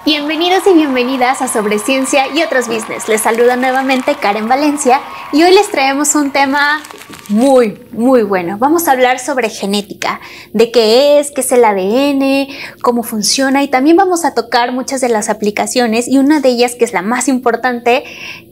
Bienvenidos y bienvenidas a Sobre Ciencia y otros Business. Les saluda nuevamente Karen Valencia y hoy les traemos un tema muy bueno. Vamos a hablar sobre genética, de qué es el ADN, cómo funciona, y también vamos a tocar muchas de las aplicaciones, y una de ellas, que es la más importante,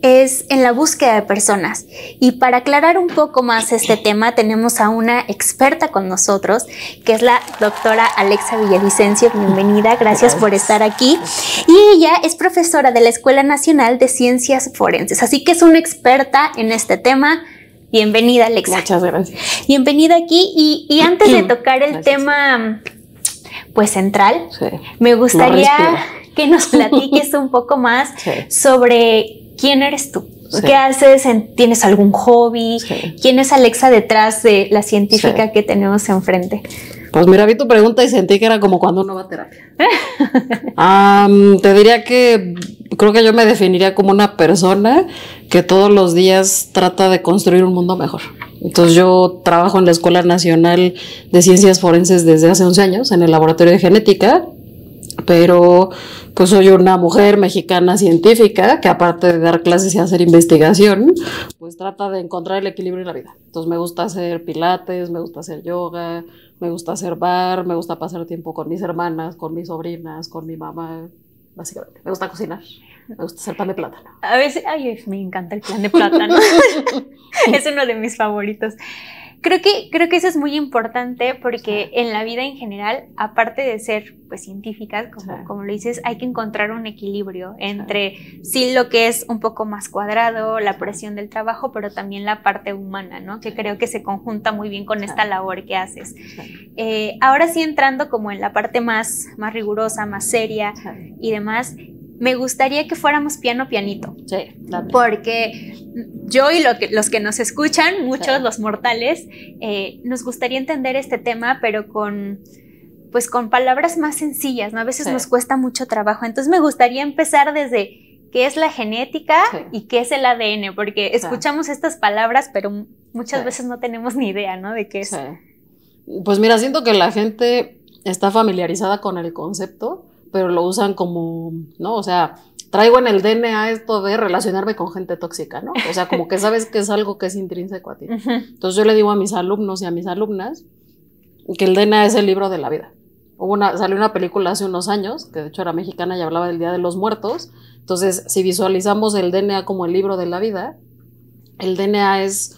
es en la búsqueda de personas. Y para aclarar un poco más este tema, tenemos a una experta con nosotros, que es la doctora Alexa Villavicencio. Bienvenida, gracias por estar aquí. Y ella es profesora de la Escuela Nacional de Ciencias Forenses, así que es una experta en este tema. Bienvenida, Alexa. Muchas gracias. Bienvenida aquí. Y antes de tocar el tema, pues, central, Sí. me gustaría que nos platiques un poco más sobre quién eres tú. Sí. ¿Qué haces? ¿Tienes algún hobby? Sí. ¿Quién es Alexa detrás de la científica que tenemos enfrente? Pues mira, vi tu pregunta y sentí que era como cuando uno va a terapia. Te diría que creo que yo me definiría como una persona que todos los días trata de construir un mundo mejor. Entonces yo trabajo en la Escuela Nacional de Ciencias Forenses desde hace 11 años en el laboratorio de genética, pero pues soy una mujer mexicana científica que, aparte de dar clases y hacer investigación, pues trata de encontrar el equilibrio en la vida. Entonces me gusta hacer pilates, me gusta hacer yoga, me gusta hacer bar, me gusta pasar tiempo con mis hermanas, con mis sobrinas, con mi mamá, básicamente. Me gusta cocinar, me gusta hacer pan de plátano. A veces, ay, me encanta el pan de plátano. Es uno de mis favoritos. Creo que eso es muy importante, porque en la vida en general, aparte de ser, pues, científicas, como lo dices, hay que encontrar un equilibrio entre sí lo que es un poco más cuadrado, la presión del trabajo, pero también la parte humana, ¿no? Que creo que se conjunta muy bien con esta labor que haces. Ahora sí, entrando como en la parte más rigurosa, más seria y demás, me gustaría que fuéramos pianito. Sí, claro. Porque yo y los que nos escuchan, muchos, los mortales, nos gustaría entender este tema, pero con palabras más sencillas, ¿no? A veces nos cuesta mucho trabajo. Entonces me gustaría empezar desde qué es la genética y qué es el ADN, porque escuchamos estas palabras, pero muchas veces no tenemos ni idea, ¿no?, de qué es. Pues mira, siento que la gente está familiarizada con el concepto, pero lo usan como, ¿no? O sea, traigo en el DNA esto de relacionarme con gente tóxica, ¿no? O sea, como que sabes que es algo que es intrínseco a ti. Entonces yo le digo a mis alumnos y a mis alumnas que el DNA es el libro de la vida. Salió una película hace unos años, que de hecho era mexicana y hablaba del Día de los Muertos. Entonces, si visualizamos el DNA como el libro de la vida, el DNA es...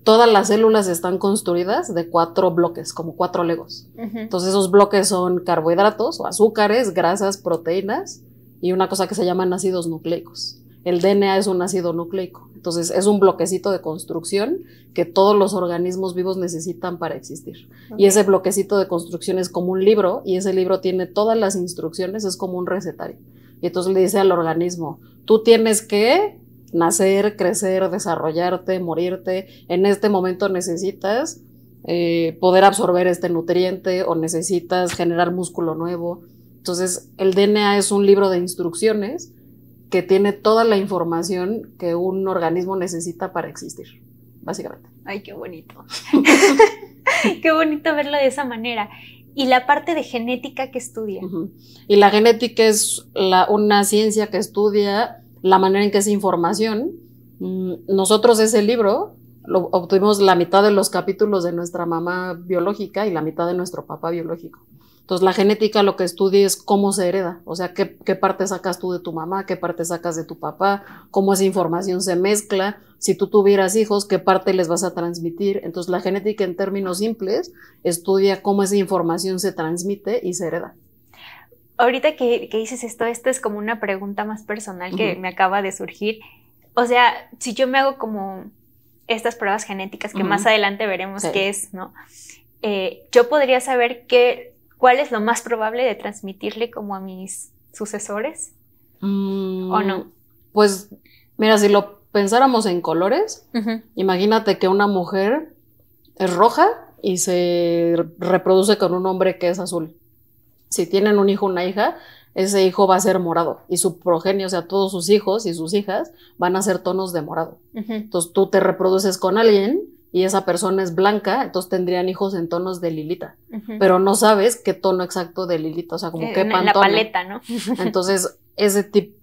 Todas las células están construidas de 4 bloques, como 4 legos. Entonces esos bloques son carbohidratos o azúcares, grasas, proteínas y una cosa que se llaman ácidos nucleicos. El DNA es un ácido nucleico. Entonces es un bloquecito de construcción que todos los organismos vivos necesitan para existir. Y ese bloquecito de construcción es como un libro, y ese libro tiene todas las instrucciones, es como un recetario. Y entonces le dice al organismo, tú tienes que nacer, crecer, desarrollarte, morirte. En este momento necesitas poder absorber este nutriente, o necesitas generar músculo nuevo. Entonces el DNA es un libro de instrucciones que tiene toda la información que un organismo necesita para existir, básicamente. Ay, qué bonito. Qué bonito verlo de esa manera. ¿Y la parte de genética que estudia? Y la genética es una ciencia que estudia la manera en que esa información, nosotros ese libro lo obtuvimos la mitad de los capítulos de nuestra mamá biológica y la mitad de nuestro papá biológico. Entonces la genética lo que estudia es cómo se hereda, o sea, qué parte sacas tú de tu mamá, qué parte sacas de tu papá, cómo esa información se mezcla, si tú tuvieras hijos, qué parte les vas a transmitir. Entonces la genética, en términos simples, estudia cómo esa información se transmite y se hereda. Ahorita que dices esto es como una pregunta más personal que me acaba de surgir. O sea, si yo me hago como estas pruebas genéticas, que más adelante veremos qué es, ¿no? Yo podría saber cuál es lo más probable de transmitirle como a mis sucesores, ¿o no? Pues, mira, si lo pensáramos en colores, imagínate que una mujer es roja y se reproduce con un hombre que es azul. Si tienen un hijo o una hija, ese hijo va a ser morado, y su progenie, o sea, todos sus hijos y sus hijas van a ser tonos de morado. Entonces tú te reproduces con alguien y esa persona es blanca, entonces tendrían hijos en tonos de lilita, pero no sabes qué tono exacto de lilita, o sea, como qué pantone. En la paleta, ¿no? Entonces, ese tipo,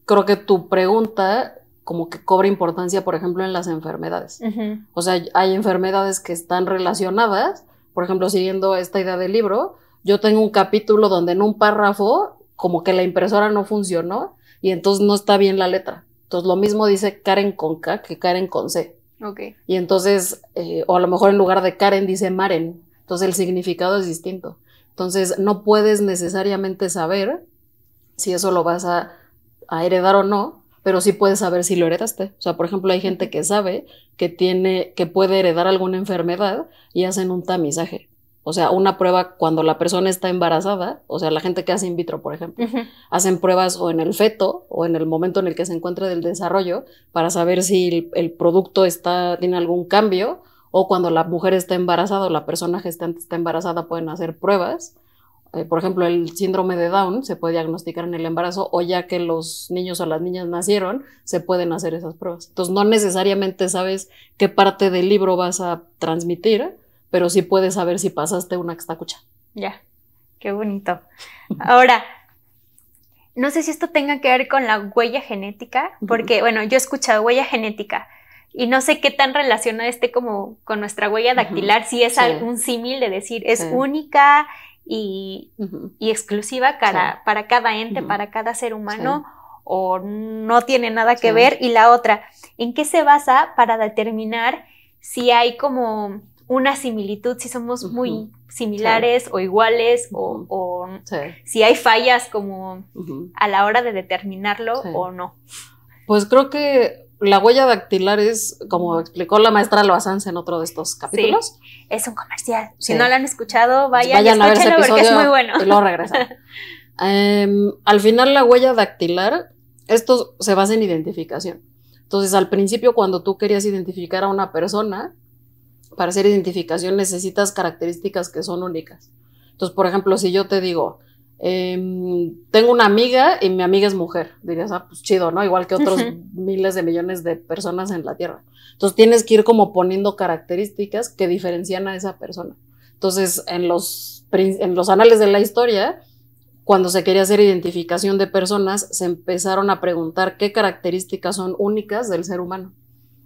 creo que tu pregunta como que cobra importancia, por ejemplo, en las enfermedades. O sea, hay enfermedades que están relacionadas, por ejemplo, siguiendo esta idea del libro, yo tengo un capítulo donde en un párrafo como que la impresora no funcionó y entonces no está bien la letra. Entonces lo mismo dice Karen con K que Karen con C. Okay. Y entonces, o a lo mejor en lugar de Karen dice Maren. Entonces el significado es distinto. Entonces no puedes necesariamente saber si eso lo vas a heredar o no, pero sí puedes saber si lo heredaste. O sea, por ejemplo, hay gente que sabe que puede heredar alguna enfermedad y hacen un tamizaje. O sea, una prueba cuando la persona está embarazada, o sea, la gente que hace in vitro, por ejemplo, hacen pruebas o en el feto o en el momento en el que se encuentra del desarrollo para saber si el producto tiene algún cambio, o cuando la mujer está embarazada o la persona gestante está embarazada pueden hacer pruebas. Por ejemplo, el síndrome de Down se puede diagnosticar en el embarazo, o ya que los niños o las niñas nacieron, se pueden hacer esas pruebas. Entonces, no necesariamente sabes qué parte del libro vas a transmitir, pero sí puedes saber si pasaste una extacucha. Ya, qué bonito. Ahora, no sé si esto tenga que ver con la huella genética, porque, bueno, yo he escuchado huella genética y no sé qué tan relacionada esté como con nuestra huella dactilar, si es un símil de decir, es única y exclusiva para cada ente, para cada ser humano, o no tiene nada que ver. Y la otra, ¿en qué se basa para determinar si hay como una similitud, si somos muy similares o iguales, o si hay fallas como a la hora de determinarlo o no? Pues creo que la huella dactilar es, como explicó la maestra Loazanz en otro de estos capítulos. Sí, es un comercial. Si no lo han escuchado, vayan a ver ese episodio porque es muy bueno. Y luego regresan. Al final, la huella dactilar, esto se basa en identificación. Entonces, al principio, cuando tú querías identificar a una persona, para hacer identificación necesitas características que son únicas. Entonces, por ejemplo, si yo te digo, tengo una amiga y mi amiga es mujer, dirías, pues chido, ¿no? Igual que otros miles de millones de personas en la Tierra. Entonces tienes que ir como poniendo características que diferencian a esa persona. Entonces, en los anales de la historia, cuando se quería hacer identificación de personas, se empezaron a preguntar qué características son únicas del ser humano.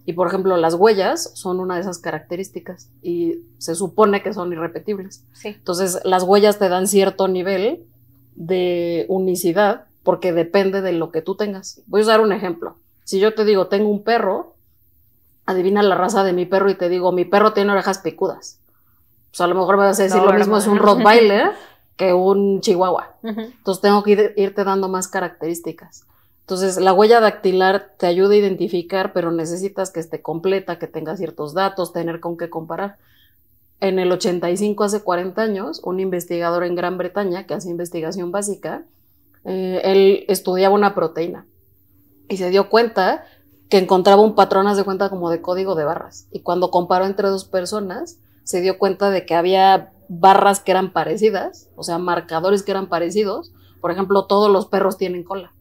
Y, por ejemplo, las huellas son una de esas características y se supone que son irrepetibles. Sí. Entonces, las huellas te dan cierto nivel de unicidad porque depende de lo que tú tengas. Voy a usar un ejemplo. Si yo te digo, tengo un perro, adivina la raza de mi perro y te digo, mi perro tiene orejas picudas. Pues a lo mejor me vas a decir lo mismo es un Rottweiler que un Chihuahua. Entonces, tengo que irte dando más características. Entonces, la huella dactilar te ayuda a identificar, pero necesitas que esté completa, que tenga ciertos datos, tener con qué comparar. En el 85, hace 40 años, un investigador en Gran Bretaña que hace investigación básica, él estudiaba una proteína y se dio cuenta que encontraba un patrón, haz de cuenta, como de código de barras. Y cuando comparó entre dos personas, se dio cuenta de que había barras que eran parecidas, o sea, marcadores que eran parecidos. Por ejemplo, todos los perros tienen cola,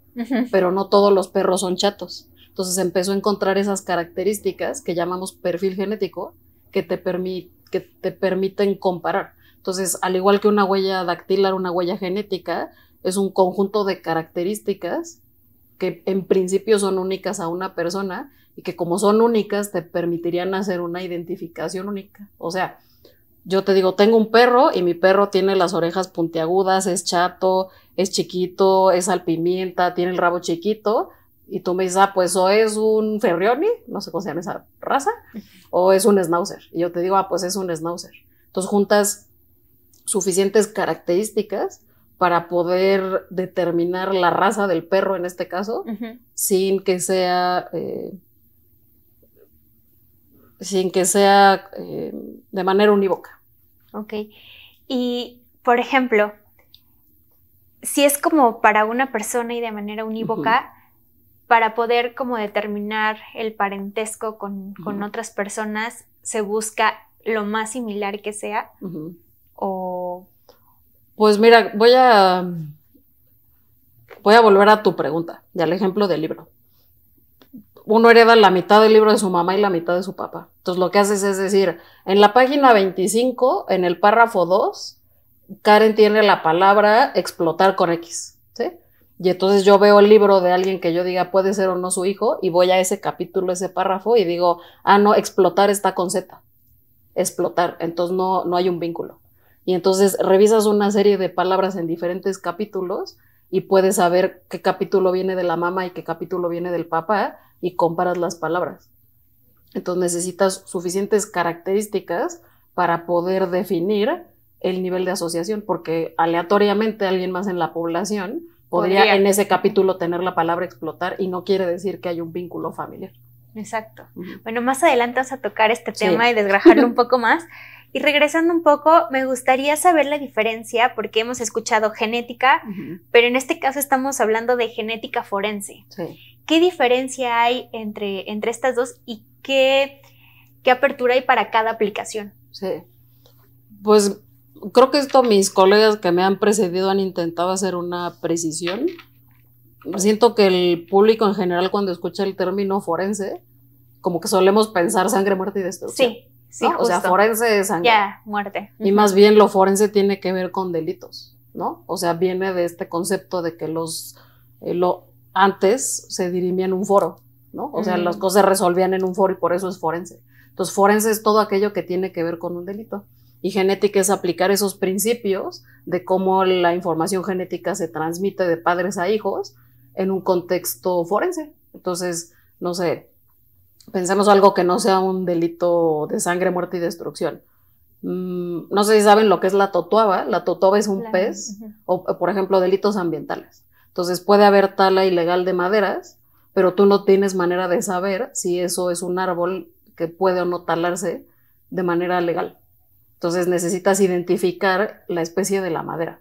pero no todos los perros son chatos. Entonces empezó a encontrar esas características que llamamos perfil genético que te permiten comparar. Entonces, al igual que una huella dactilar, una huella genética es un conjunto de características que en principio son únicas a una persona y que como son únicas te permitirían hacer una identificación única. O sea, yo te digo, tengo un perro y mi perro tiene las orejas puntiagudas, es chato, es chiquito, es salpimienta, tiene el rabo chiquito, y tú me dices, pues o es un Ferrioni, no sé cómo se llama esa raza, o es un Schnauzer. Y yo te digo, pues es un Schnauzer. Entonces juntas suficientes características para poder determinar la raza del perro en este caso, sin que sea de manera unívoca. Ok. Y, por ejemplo, si es como para una persona y de manera unívoca, para poder como determinar el parentesco con otras personas, ¿se busca lo más similar que sea? O... Pues mira, voy a volver a tu pregunta y al ejemplo del libro. uno hereda la mitad del libro de su mamá y la mitad de su papá. Entonces lo que haces es decir, en la página 25, en el párrafo 2, Karen tiene la palabra explotar con X, ¿sí? Y entonces yo veo el libro de alguien que yo diga puede ser o no su hijo y voy a ese capítulo, ese párrafo y digo, no, explotar está con Z. Explotar, entonces no hay un vínculo. Y entonces revisas una serie de palabras en diferentes capítulos y puedes saber qué capítulo viene de la mamá y qué capítulo viene del papá y comparas las palabras. Entonces necesitas suficientes características para poder definir el nivel de asociación, porque aleatoriamente alguien más en la población podría en ese capítulo tener la palabra explotar y no quiere decir que hay un vínculo familiar. Exacto. Bueno, más adelante vamos a tocar este tema y desgrajarlo un poco más. Y regresando un poco, me gustaría saber la diferencia, porque hemos escuchado genética, pero en este caso estamos hablando de genética forense. Sí. ¿Qué diferencia hay entre estas dos y qué apertura hay para cada aplicación? Sí. Pues creo que esto mis colegas que me han precedido han intentado hacer una precisión. Siento que el público en general cuando escucha el término forense, como que solemos pensar sangre, muerte y destrucción. Sí, sí, ¿no? O sea, forense es sangre. Ya, muerte. Y más bien lo forense tiene que ver con delitos, ¿no? O sea, viene de este concepto de que antes se dirimía en un foro, ¿no? O sea, las cosas se resolvían en un foro y por eso es forense. Entonces, forense es todo aquello que tiene que ver con un delito. Y genética es aplicar esos principios de cómo la información genética se transmite de padres a hijos en un contexto forense. Entonces, no sé, pensemos algo que no sea un delito de sangre, muerte y destrucción. No sé si saben lo que es la totuaba. La totuaba es un pez, o por ejemplo, delitos ambientales. Entonces, puede haber tala ilegal de maderas, pero tú no tienes manera de saber si eso es un árbol que puede o no talarse de manera legal. Entonces necesitas identificar la especie de la madera.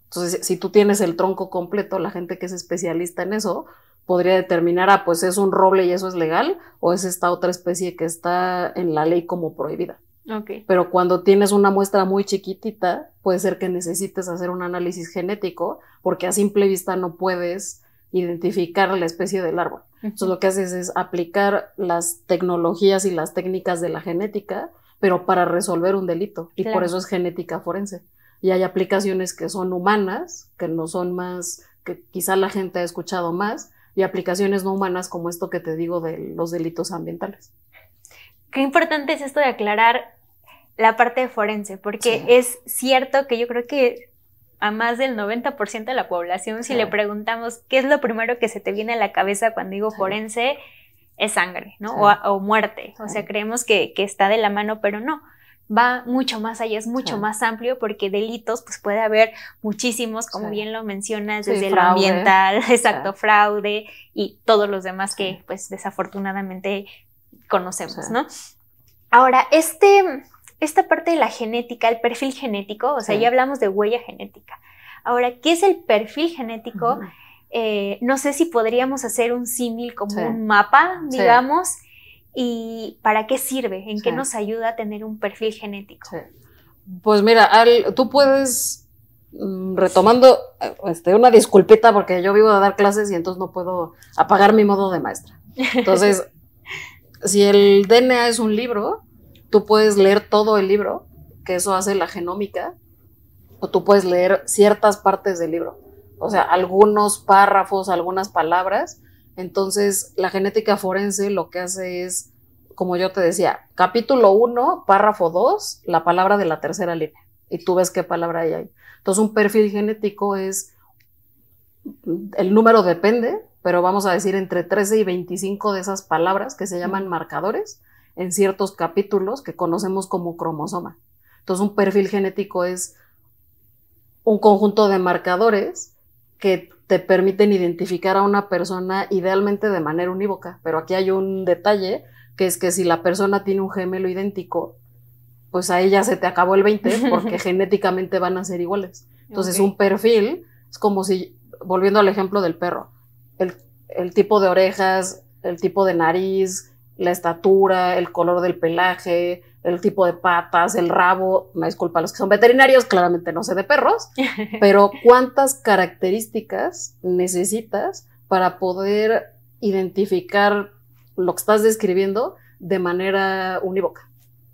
Entonces, si tú tienes el tronco completo, la gente que es especialista en eso podría determinar, pues es un roble y eso es legal, o es esta otra especie que está en la ley como prohibida. Okay. Pero cuando tienes una muestra muy chiquitita, puede ser que necesites hacer un análisis genético, porque a simple vista no puedes identificar la especie del árbol. Entonces lo que haces es aplicar las tecnologías y las técnicas de la genética, pero para resolver un delito, y por eso es genética forense. Y hay aplicaciones que son humanas, que no son más, que quizá la gente ha escuchado más, y aplicaciones no humanas como esto que te digo de los delitos ambientales. Qué importante es esto de aclarar la parte de forense, porque es cierto que yo creo que a más del 90% de la población, si le preguntamos qué es lo primero que se te viene a la cabeza cuando digo forense, es sangre, ¿no? O muerte. O sea, creemos que está de la mano, pero no. Va mucho más allá, es mucho más amplio, porque delitos pues puede haber muchísimos, como bien lo mencionas, desde lo ambiental, fraude y todos los demás que pues desafortunadamente conocemos, ¿no? Ahora, esta parte de la genética, el perfil genético, o sea, ya hablamos de huella genética. Ahora, ¿qué es el perfil genético? No sé si podríamos hacer un símil como un mapa, digamos, y ¿para qué sirve? ¿En qué nos ayuda a tener un perfil genético? Pues mira, tú puedes, retomando, una disculpita porque yo vivo de dar clases y entonces no puedo apagar mi modo de maestra. Entonces, si el DNA es un libro, tú puedes leer todo el libro, que eso hace la genómica, o tú puedes leer ciertas partes del libro. O sea, algunos párrafos, algunas palabras. Entonces, la genética forense lo que hace es, como yo te decía, capítulo 1, párrafo 2, la palabra de la tercera línea. Y tú ves qué palabra hay ahí. Entonces, un perfil genético es, el número depende, pero vamos a decir entre 13 y 25 de esas palabras que se llaman marcadores en ciertos capítulos que conocemos como cromosoma. Entonces, un perfil genético es un conjunto de marcadores que te permiten identificar a una persona idealmente de manera unívoca, pero aquí hay un detalle, que es que si la persona tiene un gemelo idéntico, pues ahí ya se te acabó el 20, porque genéticamente van a ser iguales. Entonces un perfil es como si, volviendo al ejemplo del perro, el tipo de orejas, el tipo de nariz, la estatura, el color del pelaje, el tipo de patas, el rabo, me disculpa a los que son veterinarios, claramente no sé de perros, pero ¿cuántas características necesitas para poder identificar lo que estás describiendo de manera unívoca.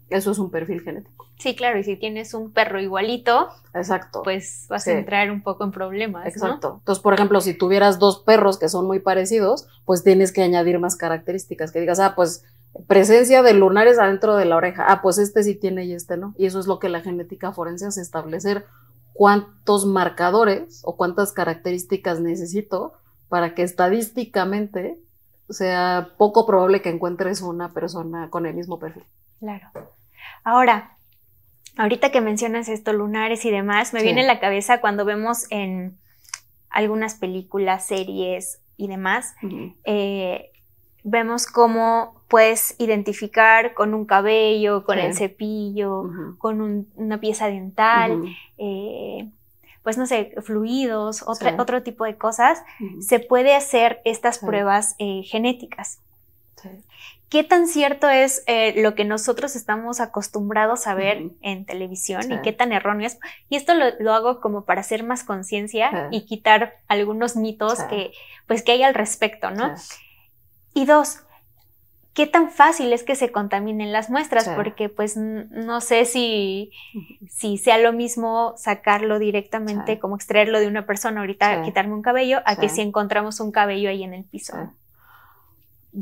Eso es un perfil genético. Sí, claro, y si tienes un perro igualito, exacto, pues vas a entrar un poco en problemas, exacto, ¿no? Entonces, por ejemplo, si tuvieras 2 perros que son muy parecidos, pues tienes que añadir más características, que digas, pues presencia de lunares adentro de la oreja, pues este sí tiene y este no, y eso es lo que la genética forense hace, establecer cuántos marcadores o cuántas características necesito para que estadísticamente sea poco probable que encuentres una persona con el mismo perfil. Claro. Ahora, ahorita que mencionas esto, lunares y demás, me viene a la cabeza cuando vemos en algunas películas, series y demás, vemos cómo puedes identificar con un cabello, con el cepillo, con una pieza dental, pues no sé, fluidos, otro tipo de cosas, se puede hacer estas pruebas genéticas. Sí. ¿Qué tan cierto es lo que nosotros estamos acostumbrados a ver en televisión y qué tan erróneo es? Y esto lo hago como para hacer más conciencia y quitar algunos mitos que hay al respecto, ¿no? Y 2, ¿qué tan fácil es que se contaminen las muestras? Porque pues no sé si sea lo mismo sacarlo directamente, como extraerlo de una persona, ahorita quitarme un cabello, a que si encontramos un cabello ahí en el piso.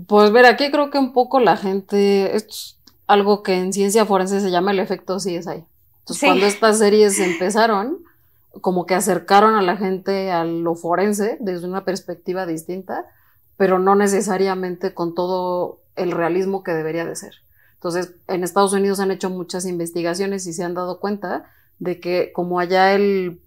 Pues ver, aquí creo que un poco la gente, esto es algo que en ciencia forense se llama el efecto CSI. Entonces, cuando estas series empezaron, como que acercaron a la gente a lo forense desde una perspectiva distinta, pero no necesariamente con todo el realismo que debería de ser. Entonces, en Estados Unidos han hecho muchas investigaciones y se han dado cuenta de que como allá el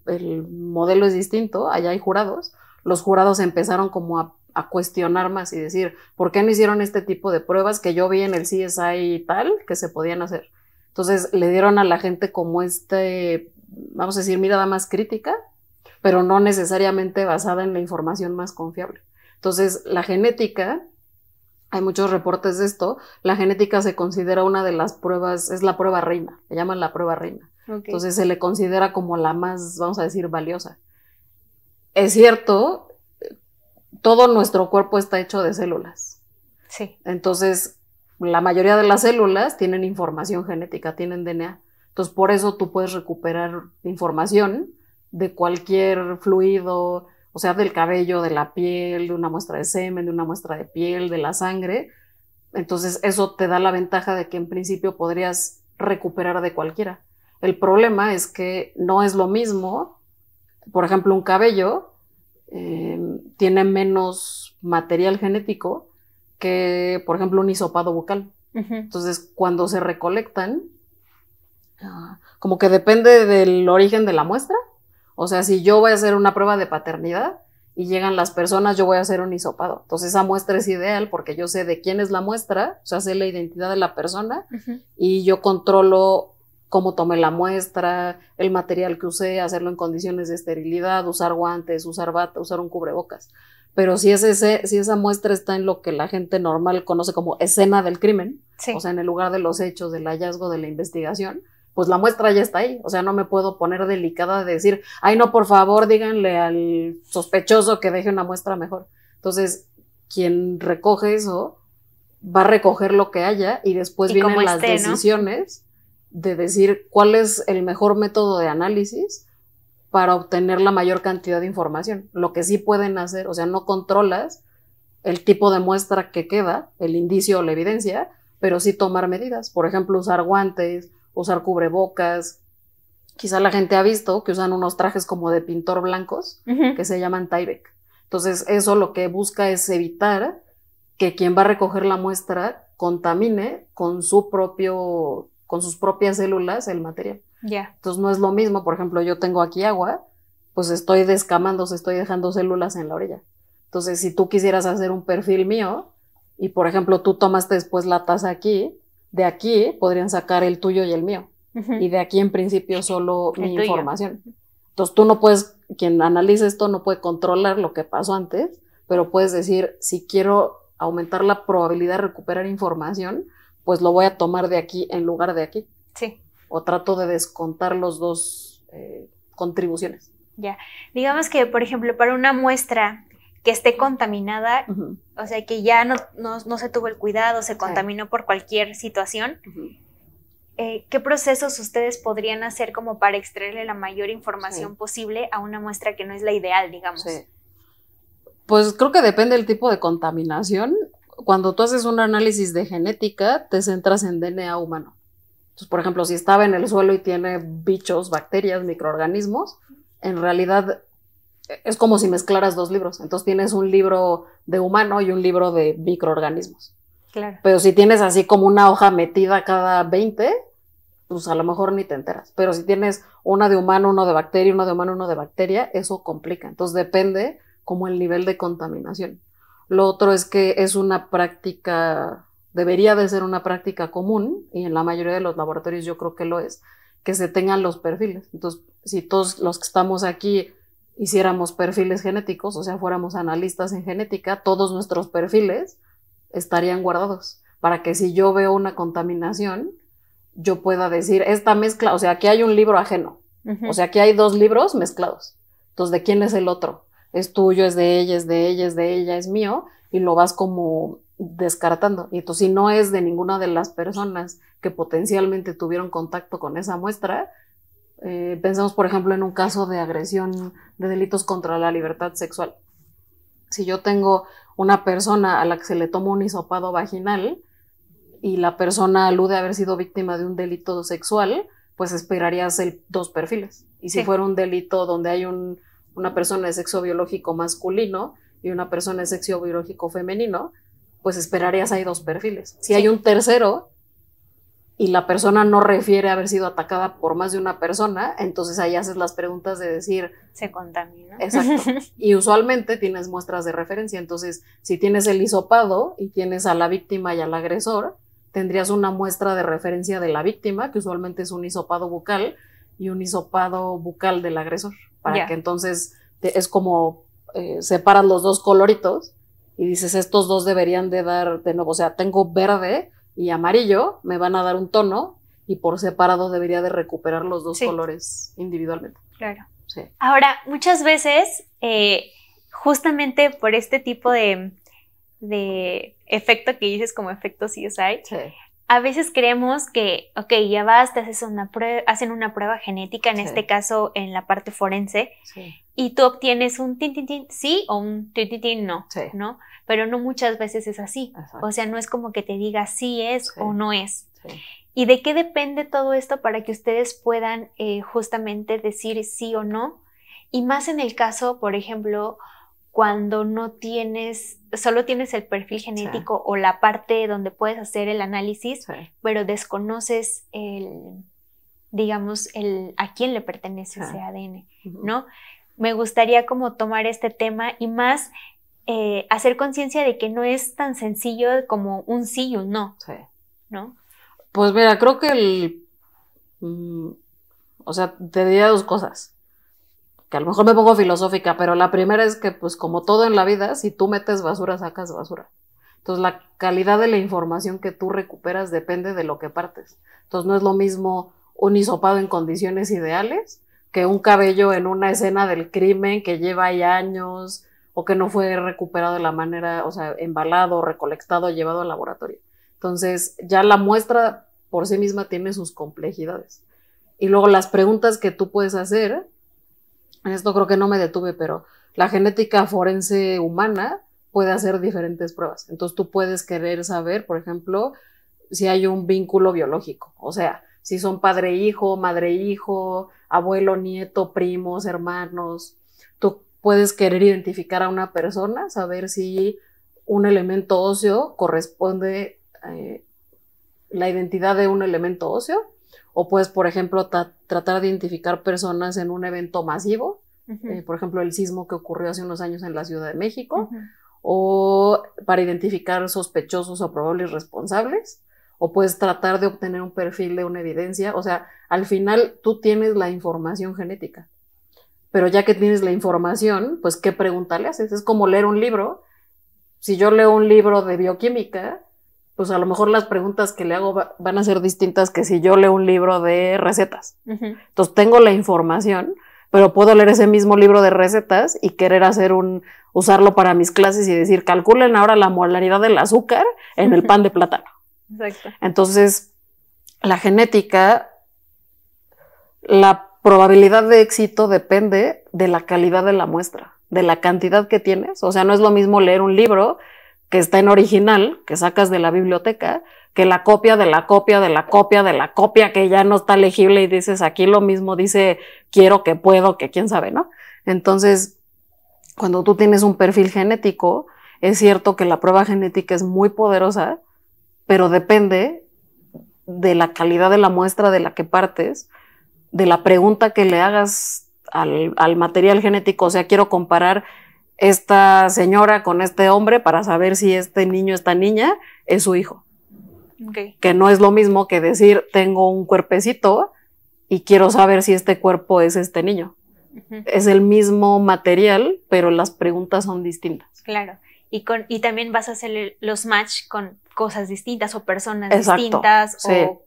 modelo es distinto, allá hay jurados, los jurados empezaron como a cuestionar más y decir, ¿por qué no hicieron este tipo de pruebas que yo vi en el CSI y tal que se podían hacer? Entonces le dieron a la gente como vamos a decir, mirada más crítica, pero no necesariamente basada en la información más confiable. Entonces la genética, hay muchos reportes de esto, la genética se considera una de las pruebas, es la prueba reina, le llaman la prueba reina. Entonces se le considera como la más, vamos a decir, valiosa. Es cierto, todo nuestro cuerpo está hecho de células. Sí. Entonces, la mayoría de las células tienen información genética, tienen DNA. Entonces, por eso tú puedes recuperar información de cualquier fluido, o sea, del cabello, de la piel, de una muestra de semen, de una muestra de piel, de la sangre. Entonces, eso te da la ventaja de que en principio podrías recuperar de cualquiera. El problema es que no es lo mismo, por ejemplo, un cabello tiene menos material genético que, por ejemplo, un hisopado bucal. Entonces, cuando se recolectan, como que depende del origen de la muestra. O sea, si yo voy a hacer una prueba de paternidad y llegan las personas, yo voy a hacer un hisopado. Entonces, esa muestra es ideal porque yo sé de quién es la muestra, o sea, sé la identidad de la persona y yo controlo cómo tomé la muestra, el material que usé, hacerlo en condiciones de esterilidad, usar guantes, usar bata, usar un cubrebocas. Pero si esa muestra está en lo que la gente normal conoce como escena del crimen, o sea, en el lugar de los hechos, del hallazgo, de la investigación, pues la muestra ya está ahí. O sea, no me puedo poner delicada de decir, ay, no, por favor, díganle al sospechoso que deje una muestra mejor. Entonces, quien recoge eso va a recoger lo que haya y después vienen las decisiones, ¿no?, de decir cuál es el mejor método de análisis para obtener la mayor cantidad de información. Lo que sí pueden hacer, o sea, no controlas el tipo de muestra que queda, el indicio o la evidencia, pero sí tomar medidas. Por ejemplo, usar guantes, usar cubrebocas. Quizá la gente ha visto que usan unos trajes como de pintor blancos, que se llaman Tyvek. Entonces, eso lo que busca es evitar que quien va a recoger la muestra contamine con sus propias células el material. Entonces no es lo mismo, por ejemplo, yo tengo aquí agua, pues estoy descamándose, estoy dejando células en la orilla. Entonces, si tú quisieras hacer un perfil mío y, por ejemplo, tú tomaste después la taza aquí, de aquí podrían sacar el tuyo y el mío. Y de aquí, en principio, solo mi información. Entonces, tú no puedes, quien analice esto no puede controlar lo que pasó antes, pero puedes decir, si quiero aumentar la probabilidad de recuperar información, pues lo voy a tomar de aquí en lugar de aquí. Sí. O trato de descontar los dos contribuciones. Ya. Digamos que, por ejemplo, para una muestra que esté contaminada, Ujú. o sea, que ya no se tuvo el cuidado, se contaminó por cualquier situación, Ujú. ¿qué procesos ustedes podrían hacer como para extraerle la mayor información posible a una muestra que no es la ideal, digamos? Sí. Pues creo que depende del tipo de contaminación. Cuando tú haces un análisis de genética, te centras en DNA humano. Entonces, por ejemplo, si estaba en el suelo y tiene bichos, bacterias, microorganismos, en realidad es como si mezclaras dos libros. Entonces tienes un libro de humano y un libro de microorganismos. Claro. Pero si tienes así como una hoja metida cada 20, pues a lo mejor ni te enteras. Pero si tienes una de humano, uno de bacteria, uno de humano, uno de bacteria, eso complica. Entonces depende como el nivel de contaminación. Lo otro es que es una práctica, debería de ser una práctica común, y en la mayoría de los laboratorios yo creo que lo es, que se tengan los perfiles. Entonces, si todos los que estamos aquí hiciéramos perfiles genéticos, o sea, fuéramos analistas en genética, todos nuestros perfiles estarían guardados para que si yo veo una contaminación, yo pueda decir, esta mezcla, o sea, aquí hay un libro ajeno, o sea, aquí hay dos libros mezclados. Entonces, ¿de quién es el otro? Es tuyo, es de ella, es de ella, es de ella, es mío, y lo vas como descartando. Y entonces, si no es de ninguna de las personas que potencialmente tuvieron contacto con esa muestra, pensamos, por ejemplo, en un caso de agresión, de delitos contra la libertad sexual. Si yo tengo una persona a la que se le toma un hisopado vaginal y la persona alude a haber sido víctima de un delito sexual, pues esperarías dos perfiles. Y si fuera un delito donde hay una persona de sexo biológico masculino y una persona de sexo biológico femenino, pues esperarías ahí dos perfiles. Si hay un tercero y la persona no refiere haber sido atacada por más de una persona, entonces ahí haces las preguntas de decir... Se contamina. Exacto. Y usualmente tienes muestras de referencia. Entonces, si tienes el hisopado y tienes a la víctima y al agresor, tendrías una muestra de referencia de la víctima, que usualmente es un hisopado bucal, y un hisopado bucal del agresor, para que entonces es como separas los dos coloritos y dices, estos dos deberían de dar de nuevo, o sea, tengo verde y amarillo, me van a dar un tono, y por separado debería de recuperar los dos colores individualmente. Claro. Sí. Ahora, muchas veces, justamente por este tipo de efecto que dices como efecto CSI, a veces creemos que, ok, ya vas, te haces hacen una prueba genética, en este caso en la parte forense, y tú obtienes un tin, tin, tin, sí, o un tin, tin, tin, no, ¿no? Pero no muchas veces es así. Exacto. O sea, no es como que te diga sí es o no es. ¿Y de qué depende todo esto para que ustedes puedan justamente decir sí o no? Y más en el caso, por ejemplo, cuando no tienes, solo tienes el perfil genético o la parte donde puedes hacer el análisis, pero desconoces digamos, a quién le pertenece ese ADN, ¿no? Me gustaría como tomar este tema y más hacer conciencia de que no es tan sencillo como un sí y un no, ¿no? Pues mira, creo que o sea, te diría dos cosas, que a lo mejor me pongo filosófica, pero la primera es que, pues como todo en la vida, si tú metes basura, sacas basura. Entonces, la calidad de la información que tú recuperas depende de lo que partes. Entonces, no es lo mismo un hisopado en condiciones ideales que un cabello en una escena del crimen que lleva ahí años o que no fue recuperado de la manera, o sea, embalado, recolectado, llevado al laboratorio. Entonces, ya la muestra por sí misma tiene sus complejidades. Y luego las preguntas que tú puedes hacer, en esto creo que no me detuve, pero la genética forense humana puede hacer diferentes pruebas. Entonces tú puedes querer saber, por ejemplo, si hay un vínculo biológico, o sea, si son padre-hijo, madre-hijo, abuelo-nieto, primos, hermanos. Tú puedes querer identificar a una persona, saber si un elemento óseo corresponde la identidad de un elemento óseo, o puedes, por ejemplo, tratar de identificar personas en un evento masivo, por ejemplo, el sismo que ocurrió hace unos años en la Ciudad de México, o para identificar sospechosos o probables responsables, o puedes tratar de obtener un perfil de una evidencia. O sea, al final tú tienes la información genética, pero ya que tienes la información, pues ¿qué pregunta le haces? Es como leer un libro. Si yo leo un libro de bioquímica, pues a lo mejor las preguntas que le hago van a ser distintas que si yo leo un libro de recetas. Entonces tengo la información, pero puedo leer ese mismo libro de recetas y querer usarlo para mis clases y decir, calculen ahora la molaridad del azúcar en el pan de plátano. Exacto. Entonces, la genética, la probabilidad de éxito depende de la calidad de la muestra, de la cantidad que tienes. O sea, no es lo mismo leer un libro que está en original, que sacas de la biblioteca, que la copia de la copia de la copia de la copia que ya no está legible y dices, aquí lo mismo dice, quiero, que puedo, que quién sabe, ¿no? Entonces, cuando tú tienes un perfil genético, es cierto que la prueba genética es muy poderosa, pero depende de la calidad de la muestra de la que partes, de la pregunta que le hagas al material genético. O sea, quiero comparar esta señora con este hombre para saber si este niño, esta niña, es su hijo. Okay. Que no es lo mismo que decir, tengo un cuerpecito y quiero saber si este cuerpo es este niño. Es el mismo material, pero las preguntas son distintas. Claro. Y también vas a hacer los match con cosas distintas o personas Exacto. distintas. Sí. O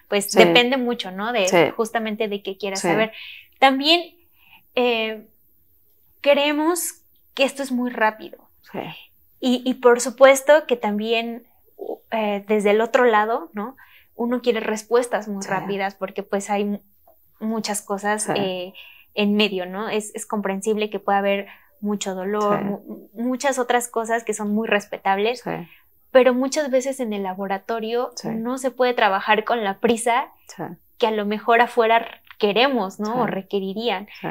pues Sí. depende mucho, ¿no? De Sí. justamente de qué quieras Sí. saber. También creemos que esto es muy rápido. Sí. Y por supuesto que también desde el otro lado, ¿no? Uno quiere respuestas muy Sí. rápidas porque pues hay muchas cosas Sí. en medio, ¿no? Es comprensible que pueda haber mucho dolor, Sí. muchas otras cosas que son muy respetables, Sí. pero muchas veces en el laboratorio Sí. no se puede trabajar con la prisa Sí. que a lo mejor afuera queremos, ¿no? Sí. O requerirían. Sí.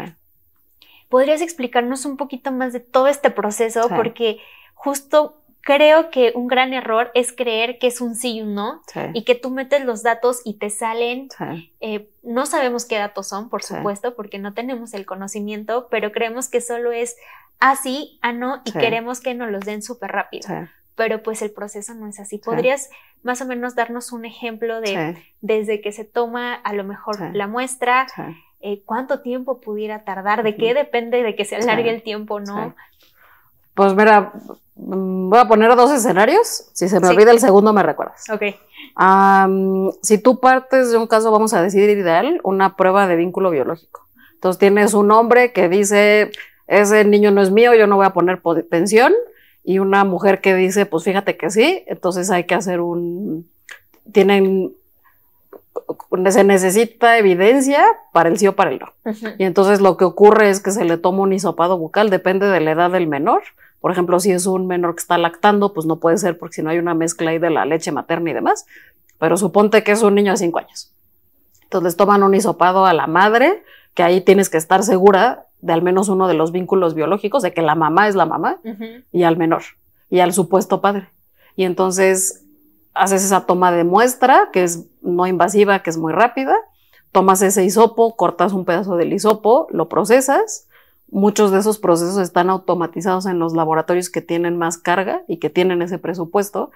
¿Podrías explicarnos un poquito más de todo este proceso? Sí. Porque justo creo que un gran error es creer que es un sí y un no, Sí. y que tú metes los datos y te salen. Sí. No sabemos qué datos son, por Sí. supuesto, porque no tenemos el conocimiento, pero creemos que solo es sí, no, y Sí. queremos que nos los den súper rápido. Sí. Pero pues el proceso no es así. ¿Podrías más o menos darnos un ejemplo de Sí. desde que se toma a lo mejor Sí. la muestra, Sí. cuánto tiempo pudiera tardar, de qué depende de que se alargue el tiempo, ¿no? Sí. Pues mira, voy a poner 2 escenarios. Si se me Sí. olvida el segundo, me recuerdas. Ok. Si tú partes de un caso, vamos a decir ideal, una prueba de vínculo biológico. Entonces tienes un hombre que dice, ese niño no es mío, yo no voy a poner pensión, y una mujer que dice, pues fíjate que sí, entonces hay que hacer se necesita evidencia para el sí o para el no. Y entonces lo que ocurre es que se le toma un hisopado bucal, depende de la edad del menor. Por ejemplo, si es un menor que está lactando, pues no puede ser porque si no hay una mezcla ahí de la leche materna y demás. Pero suponte que es un niño de 5 años. Entonces les toman un hisopado a la madre, que ahí tienes que estar segura de al menos uno de los vínculos biológicos, de que la mamá es la mamá, y al menor, y al supuesto padre. Y entonces haces esa toma de muestra, que es no invasiva, que es muy rápida, tomas ese hisopo, cortas un pedazo del hisopo, lo procesas. Muchos de esos procesos están automatizados en los laboratorios que tienen más carga y que tienen ese presupuesto.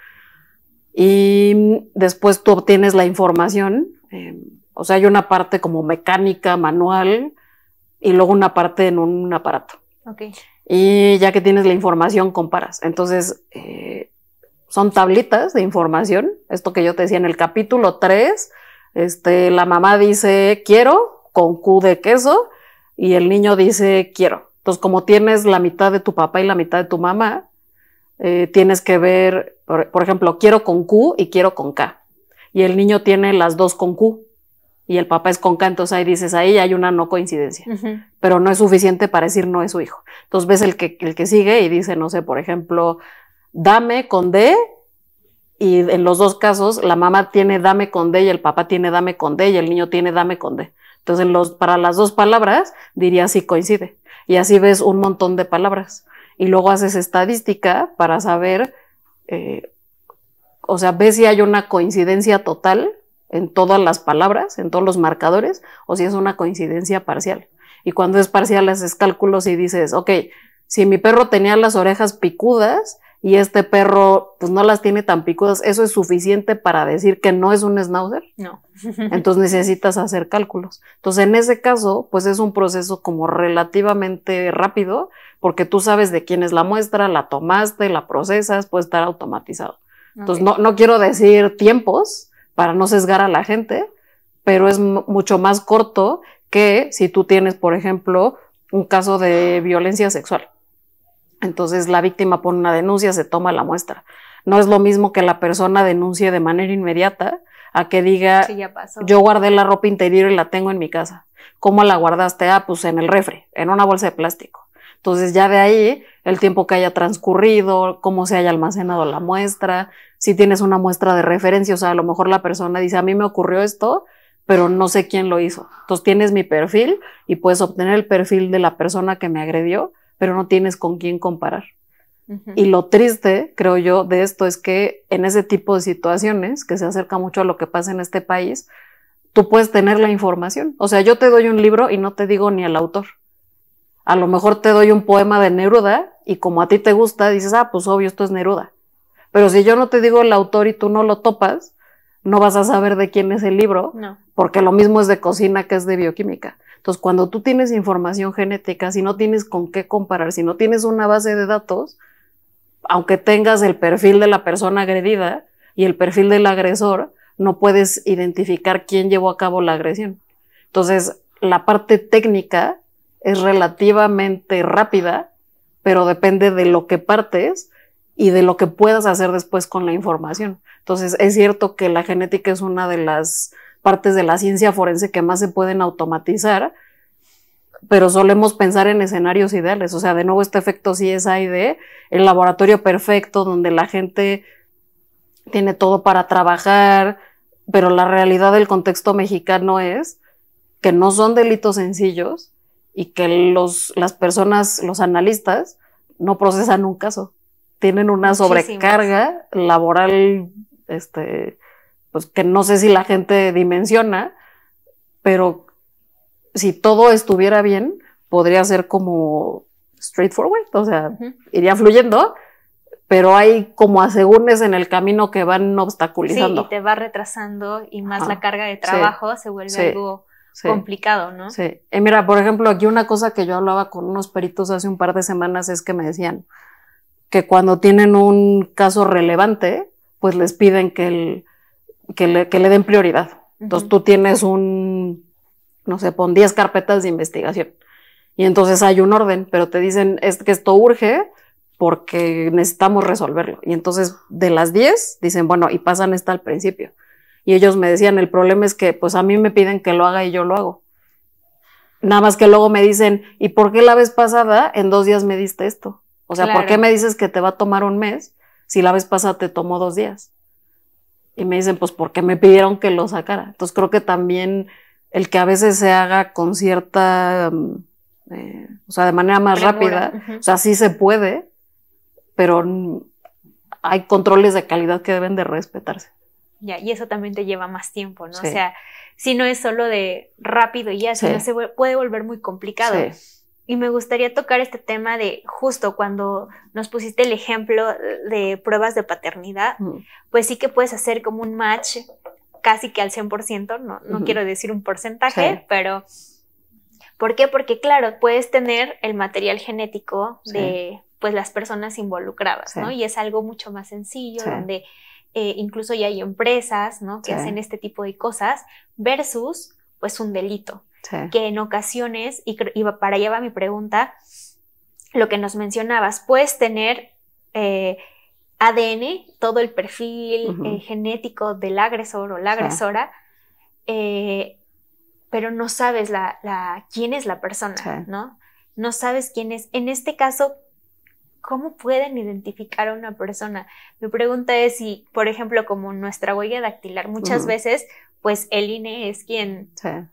Y después tú obtienes la información, o sea, hay una parte como mecánica, manual, y luego una parte en un aparato. Okay. Y ya que tienes la información, comparas. Entonces, son tablitas de información. Esto que yo te decía en el capítulo 3, la mamá dice quiero, con Q de queso, y el niño dice quiero. Entonces, como tienes la mitad de tu papá y la mitad de tu mamá, tienes que ver, por ejemplo, quiero con Q y quiero con K. Y el niño tiene las dos con Q y el papá es con K, entonces ahí dices, ahí hay una no coincidencia. Pero no es suficiente para decir no es su hijo. Entonces ves el que sigue y dice, no sé, por ejemplo, dame con D, y en los dos casos la mamá tiene dame con D y el papá tiene dame con D y el niño tiene dame con D. Entonces para las dos palabras diría sí coincide. Y así ves un montón de palabras. Y luego haces estadística para saber, o sea, ves si hay una coincidencia total en todas las palabras, en todos los marcadores, o si es una coincidencia parcial. Y cuando es parcial haces cálculos y dices, ok, si mi perro tenía las orejas picudas y este perro pues no las tiene tan picudas, ¿eso es suficiente para decir que no es un schnauzer? No. Entonces necesitas hacer cálculos. Entonces en ese caso pues es un proceso como relativamente rápido porque tú sabes de quién es la muestra, la tomaste, la procesas, puede estar automatizado. Entonces no quiero decir tiempos para no sesgar a la gente, pero es mucho más corto que si tú tienes, por ejemplo, un caso de violencia sexual. Entonces la víctima pone una denuncia, se toma la muestra. No es lo mismo que la persona denuncie de manera inmediata a que diga, Sí, ya pasó. yo guardé la ropa interior y la tengo en mi casa. ¿Cómo la guardaste? Ah, pues en el refri, en una bolsa de plástico. Entonces ya de ahí, el tiempo que haya transcurrido, cómo se haya almacenado la muestra, si tienes una muestra de referencia, o sea, a lo mejor la persona dice, a mí me ocurrió esto, pero no sé quién lo hizo. Entonces tienes mi perfil y puedes obtener el perfil de la persona que me agredió, pero no tienes con quién comparar. Y lo triste, creo yo, de esto es que en ese tipo de situaciones, que se acerca mucho a lo que pasa en este país, tú puedes tener la información. O sea, yo te doy un libro y no te digo ni el autor. A lo mejor te doy un poema de Neruda y como a ti te gusta, dices, ah, pues obvio, esto es Neruda. Pero si yo no te digo el autor y tú no lo topas, no vas a saber de quién es el libro, No. porque lo mismo es de cocina que es de bioquímica. Entonces, cuando tú tienes información genética, si no tienes con qué comparar, si no tienes una base de datos, aunque tengas el perfil de la persona agredida y el perfil del agresor, no puedes identificar quién llevó a cabo la agresión. Entonces, la parte técnica es relativamente rápida, pero depende de lo que partes y de lo que puedas hacer después con la información. Entonces, es cierto que la genética es una de las partes de la ciencia forense que más se pueden automatizar, pero solemos pensar en escenarios ideales. O sea, de nuevo este efecto CSI de el laboratorio perfecto donde la gente tiene todo para trabajar, pero la realidad del contexto mexicano es que no son delitos sencillos y que las personas, los analistas, no procesan un caso. Tienen una sobrecarga laboral, pues que no sé si la gente dimensiona, pero si todo estuviera bien, podría ser como straightforward, o sea, iría fluyendo, pero hay como asegúnes en el camino que van obstaculizando. Sí, y te va retrasando y más la carga de trabajo se vuelve algo complicado, ¿no? Sí. Mira, por ejemplo, aquí una cosa que yo hablaba con unos peritos hace un par de semanas es que me decían que cuando tienen un caso relevante, pues les piden que le den prioridad. Entonces tú tienes no sé, pon 10 carpetas de investigación. Y entonces hay un orden, pero te dicen es que esto urge porque necesitamos resolverlo. Y entonces de las 10 dicen, bueno, y pasan esta al principio. Y ellos me decían, el problema es que pues a mí me piden que lo haga y yo lo hago. Nada más que luego me dicen, ¿y por qué la vez pasada en 2 días me diste esto? O sea, ¿por qué me dices que te va a tomar un mes si la vez pasada te tomó 2 días? Y me dicen, pues porque me pidieron que lo sacara. Entonces creo que también el que a veces se haga con cierta, o sea, de manera más rápida, o sea, sí se puede, pero hay controles de calidad que deben de respetarse. Ya, y eso también te lleva más tiempo, ¿no? Sí. O sea, si no es solo de rápido y ya, sino se puede volver muy complicado. Sí. Y me gustaría tocar este tema de justo cuando nos pusiste el ejemplo de pruebas de paternidad, pues sí que puedes hacer como un match casi que al 100%, no quiero decir un porcentaje, pero ¿por qué? Porque claro, puedes tener el material genético de pues las personas involucradas, ¿no? Y es algo mucho más sencillo, donde incluso ya hay empresas, ¿no? Que hacen este tipo de cosas versus pues un delito. Que en ocasiones, y para allá va mi pregunta, lo que nos mencionabas, puedes tener ADN, todo el perfil genético del agresor o la agresora, pero no sabes quién es la persona, ¿no? No sabes quién es. En este caso, ¿cómo pueden identificar a una persona? Mi pregunta es si, por ejemplo, como nuestra huella dactilar, muchas veces pues el INE es quien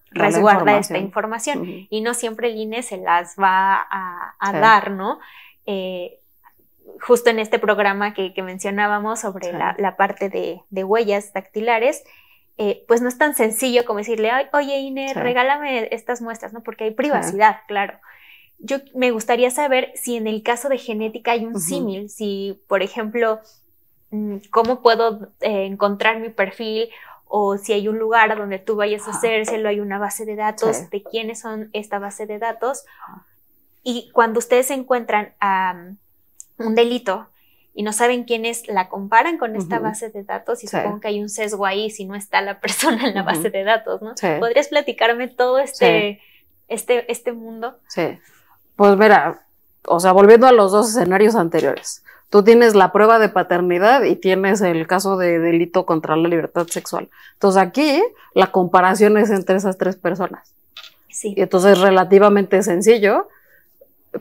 resguarda esta información y no siempre el INE se las va a dar, ¿no? Justo en este programa que mencionábamos sobre la parte de huellas dactilares, pues no es tan sencillo como decirle, oye INE, regálame estas muestras, ¿no? Porque hay privacidad, claro. Yo me gustaría saber si en el caso de genética hay un símil, si, por ejemplo, cómo puedo encontrar mi perfil, o si hay un lugar donde tú vayas a hacérselo, hay una base de datos de quiénes son esta base de datos. Y cuando ustedes encuentran un delito y no saben quién es, la comparan con esta base de datos y supongo que hay un sesgo ahí si no está la persona en la base de datos, ¿no? ¿Podrías platicarme todo este este mundo. Sí. Pues mira, o sea, volviendo a los dos escenarios anteriores. Tú tienes la prueba de paternidad y tienes el caso de delito contra la libertad sexual. Entonces aquí la comparación es entre esas tres personas. Sí. Y entonces es relativamente sencillo.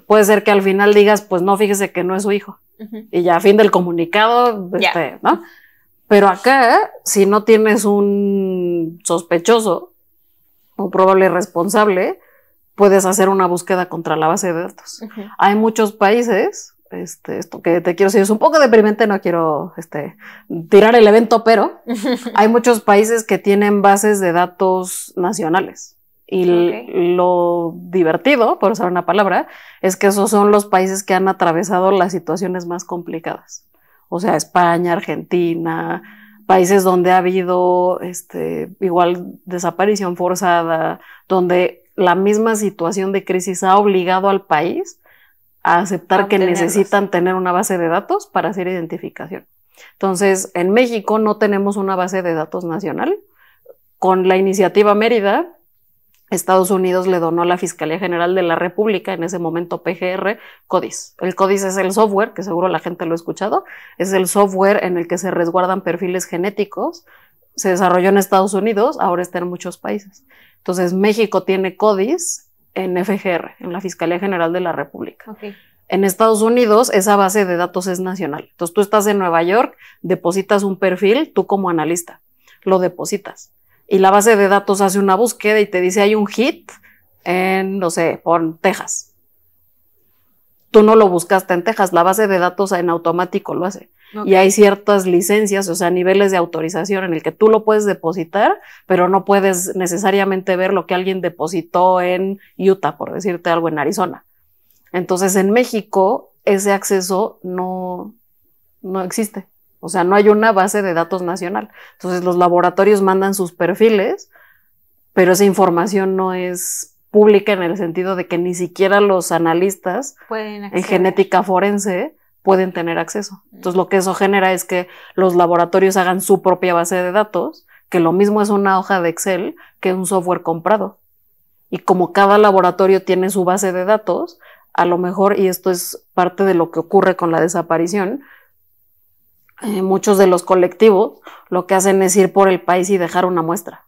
Puede ser que al final digas, pues no, fíjese que no es su hijo. Y ya, fin del comunicado, ¿no? Pero acá, si no tienes un sospechoso, un probable responsable, puedes hacer una búsqueda contra la base de datos. Hay muchos países, esto que te quiero decir es un poco deprimente, no quiero tirar el evento, pero hay muchos países que tienen bases de datos nacionales. Y lo divertido, por usar una palabra, es que esos son los países que han atravesado las situaciones más complicadas. O sea, España, Argentina, países donde ha habido igual desaparición forzada, donde la misma situación de crisis ha obligado al país a aceptar que necesitan tener una base de datos para hacer identificación. Entonces, en México no tenemos una base de datos nacional. Con la iniciativa Mérida, Estados Unidos le donó a la Fiscalía General de la República, en ese momento PGR, CODIS. El CODIS es el software, que seguro la gente lo ha escuchado, es el software en el que se resguardan perfiles genéticos. Se desarrolló en Estados Unidos, ahora está en muchos países. Entonces, México tiene CODIS en FGR, en la Fiscalía General de la República. En Estados Unidos, esa base de datos es nacional. Entonces, tú estás en Nueva York, depositas un perfil, tú como analista, lo depositas. Y la base de datos hace una búsqueda y te dice hay un hit en, no sé, por Texas. Tú no lo buscaste en Texas, la base de datos en automático lo hace. Y hay ciertas licencias, o sea, niveles de autorización en el que tú lo puedes depositar, pero no puedes necesariamente ver lo que alguien depositó en Utah, por decirte algo, en Arizona. Entonces, en México, ese acceso no existe. O sea, no hay una base de datos nacional. Entonces, los laboratorios mandan sus perfiles, pero esa información no es pública en el sentido de que ni siquiera los analistas en genética forense pueden tener acceso. Entonces, lo que eso genera es que los laboratorios hagan su propia base de datos, que lo mismo es una hoja de Excel que un software comprado. Y como cada laboratorio tiene su base de datos, a lo mejor, y esto es parte de lo que ocurre con la desaparición, muchos de los colectivos lo que hacen es ir por el país y dejar una muestra.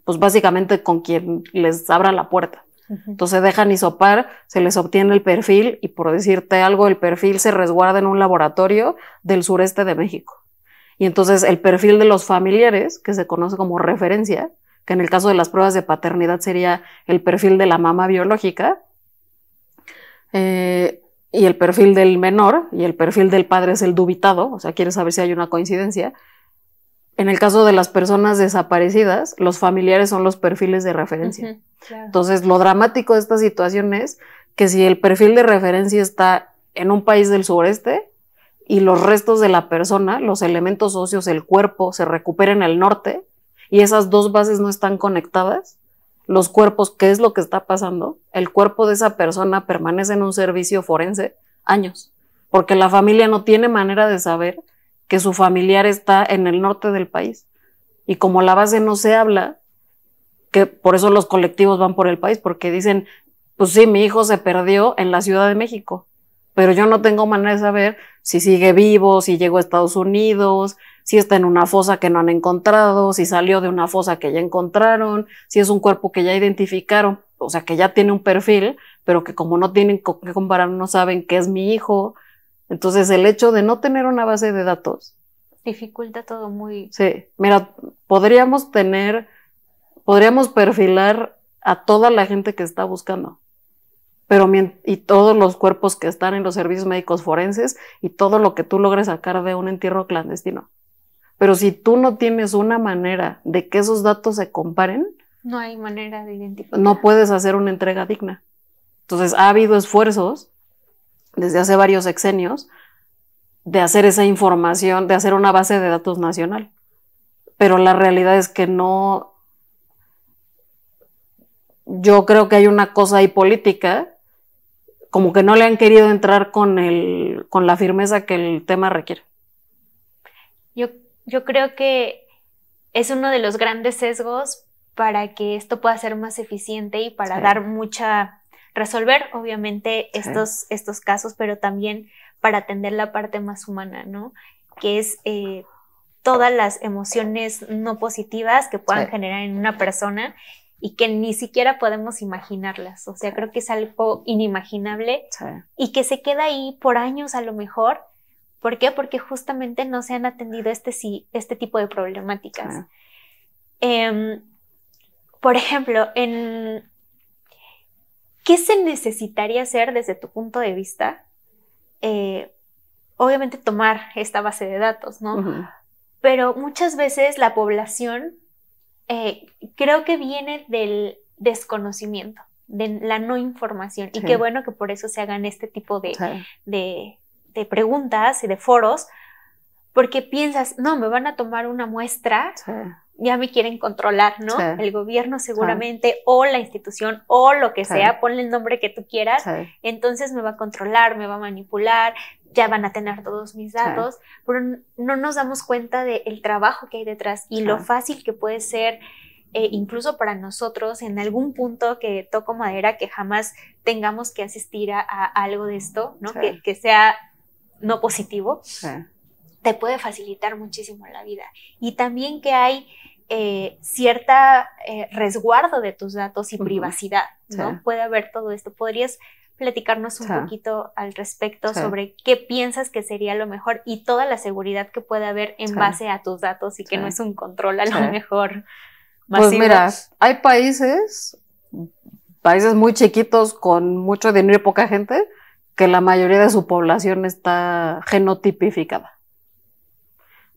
Pues básicamente con quien les abra la puerta. Entonces dejan hisopar, se les obtiene el perfil y, por decirte algo, el perfil se resguarda en un laboratorio del sureste de México. Y entonces el perfil de los familiares, que se conoce como referencia, que en el caso de las pruebas de paternidad sería el perfil de la mamá biológica, y el perfil del menor, y el perfil del padre es el dubitado, o sea, quiere saber si hay una coincidencia. En el caso de las personas desaparecidas, los familiares son los perfiles de referencia. Claro. Entonces, lo dramático de esta situación es que si el perfil de referencia está en un país del sureste y los restos de la persona, los elementos óseos, el cuerpo, se recupera en el norte y esas dos bases no están conectadas, los cuerpos, ¿qué es lo que está pasando? El cuerpo de esa persona permanece en un servicio forense años, porque la familia no tiene manera de saber que su familiar está en el norte del país. Y como la base no se habla, que por eso los colectivos van por el país, porque dicen, pues sí, mi hijo se perdió en la Ciudad de México, pero yo no tengo manera de saber si sigue vivo, si llegó a Estados Unidos, si está en una fosa que no han encontrado, si salió de una fosa que ya encontraron, si es un cuerpo que ya identificaron, o sea, que ya tiene un perfil, pero que como no tienen que comparar, no saben que es mi hijo. Entonces, el hecho de no tener una base de datos dificulta todo muy... Sí, mira, podríamos perfilar a toda la gente que está buscando, pero y todos los cuerpos que están en los servicios médicos forenses y todo lo que tú logres sacar de un entierro clandestino. Pero si tú no tienes una manera de que esos datos se comparen, no hay manera de identificar. No puedes hacer una entrega digna. Entonces, ha habido esfuerzos desde hace varios sexenios de hacer esa información, de hacer una base de datos nacional. Pero la realidad es que no. Yo creo que hay una cosa ahí política, como que no le han querido entrar con la firmeza que el tema requiere. Yo creo que es uno de los grandes sesgos para que esto pueda ser más eficiente y para resolver obviamente estos casos, pero también para atender la parte más humana, ¿no? Que es todas las emociones no positivas que puedan generar en una persona y que ni siquiera podemos imaginarlas. O sea, creo que es algo inimaginable y que se queda ahí por años a lo mejor. ¿Por qué? Porque justamente no se han atendido este tipo de problemáticas. Por ejemplo, ¿qué se necesitaría hacer desde tu punto de vista? Obviamente tomar esta base de datos, ¿no? Uh-huh. Pero muchas veces la población creo que viene del desconocimiento, de la no información. Y qué bueno que por eso se hagan este tipo de preguntas y de foros, porque piensas, no, me van a tomar una muestra, ya me quieren controlar, ¿no? El gobierno seguramente, o la institución, o lo que sea, ponle el nombre que tú quieras, entonces me va a controlar, me va a manipular, ya van a tener todos mis datos, pero no nos damos cuenta del trabajo que hay detrás y lo fácil que puede ser, incluso para nosotros, en algún punto que toco madera, que jamás tengamos que asistir a algo de esto, ¿no? Que sea no positivo, te puede facilitar muchísimo la vida. Y también que hay cierta resguardo de tus datos y privacidad, ¿no? Puede haber todo esto. ¿Podrías platicarnos un poquito al respecto sobre qué piensas que sería lo mejor y toda la seguridad que puede haber en base a tus datos y que no es un control a lo mejor masivo? Pues mira, hay países muy chiquitos con mucho dinero y poca gente que la mayoría de su población está genotipificada.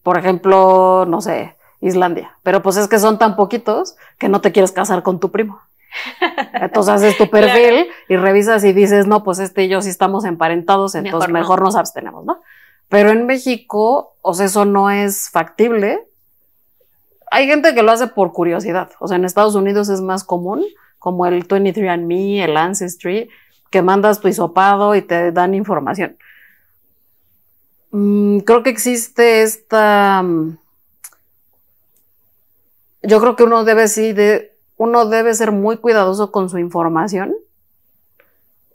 Por ejemplo, no sé, Islandia. Pero pues es que son tan poquitos que no te quieres casar con tu primo. Entonces haces tu perfil y revisas y dices, no, pues y yo sí estamos emparentados, entonces mejor nos abstenemos, ¿no? Pero en México, o sea, eso no es factible. Hay gente que lo hace por curiosidad. O sea, en Estados Unidos es más común, como el 23andMe, el Ancestry, que mandas tu hisopado y te dan información. Creo que existe yo creo que uno debe ser muy cuidadoso con su información,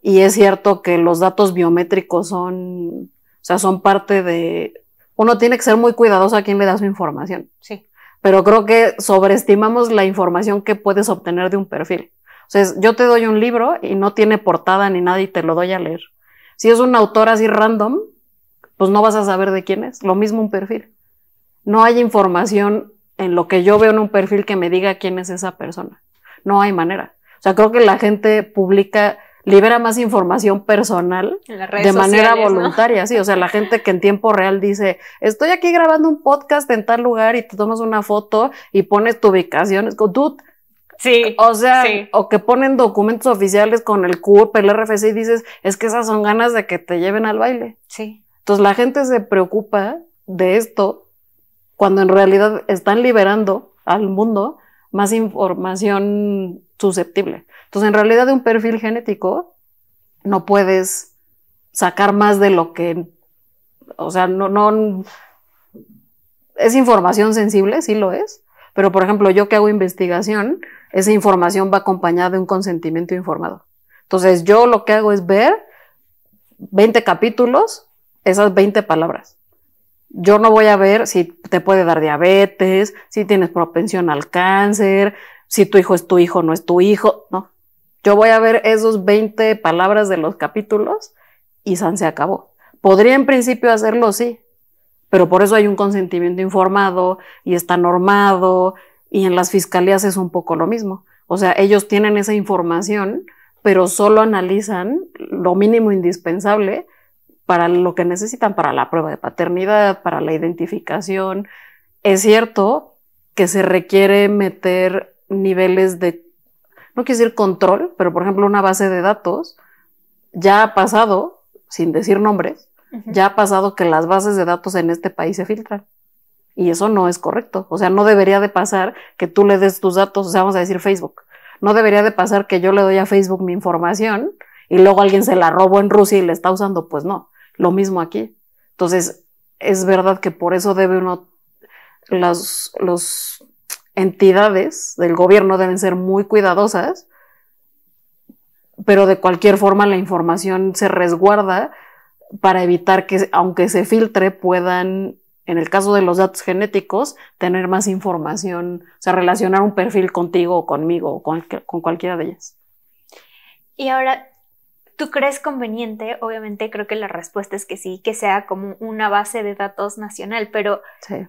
y es cierto que los datos biométricos son parte de... Uno tiene que ser muy cuidadoso a quién le da su información. Sí. Pero creo que sobreestimamos la información que puedes obtener de un perfil. O sea, yo te doy un libro y no tiene portada ni nada y te lo doy a leer. Si es un autor así random, pues no vas a saber de quién es. Lo mismo un perfil. No hay información en lo que yo veo en un perfil que me diga quién es esa persona. No hay manera. O sea, creo que la gente libera más información personal de manera voluntaria, ¿no? Sí, o sea, la gente que en tiempo real dice, estoy aquí grabando un podcast en tal lugar y te tomas una foto y pones tu ubicación, es como, dude, sí, o sea, o que ponen documentos oficiales con el CURP, el RFC y dices, es que esas son ganas de que te lleven al baile. Sí. Entonces la gente se preocupa de esto cuando en realidad están liberando al mundo más información susceptible. Entonces, en realidad de un perfil genético no puedes sacar más de lo que... O sea, no... Es información sensible, sí lo es, pero por ejemplo, yo que hago investigación, esa información va acompañada de un consentimiento informado. Entonces, yo lo que hago es ver 20 capítulos, esas 20 palabras. Yo no voy a ver si te puede dar diabetes, si tienes propensión al cáncer, si tu hijo es tu hijo o no es tu hijo, no. Yo voy a ver esos 20 palabras de los capítulos y se acabó. Podría en principio hacerlo, sí, pero por eso hay un consentimiento informado y está normado, y en las fiscalías es un poco lo mismo. O sea, ellos tienen esa información, pero solo analizan lo mínimo indispensable para lo que necesitan, para la prueba de paternidad, para la identificación. Es cierto que se requiere meter niveles de, no quiero decir control, pero por ejemplo una base de datos, ya ha pasado, sin decir nombres, ya ha pasado que las bases de datos en este país se filtran. Y eso no es correcto. O sea, no debería de pasar que tú le des tus datos, o sea, vamos a decir Facebook. No debería de pasar que yo le doy a Facebook mi información y luego alguien se la robó en Rusia y la está usando. Pues no. Lo mismo aquí. Entonces, es verdad que por eso debe uno, los entidades del gobierno deben ser muy cuidadosas, pero de cualquier forma la información se resguarda para evitar que, aunque se filtre, puedan, en el caso de los datos genéticos, tener más información, o sea, relacionar un perfil contigo o conmigo o con cualquiera de ellas. Y ahora, ¿tú crees conveniente? Obviamente creo que la respuesta es que sí, que sea como una base de datos nacional, pero sí.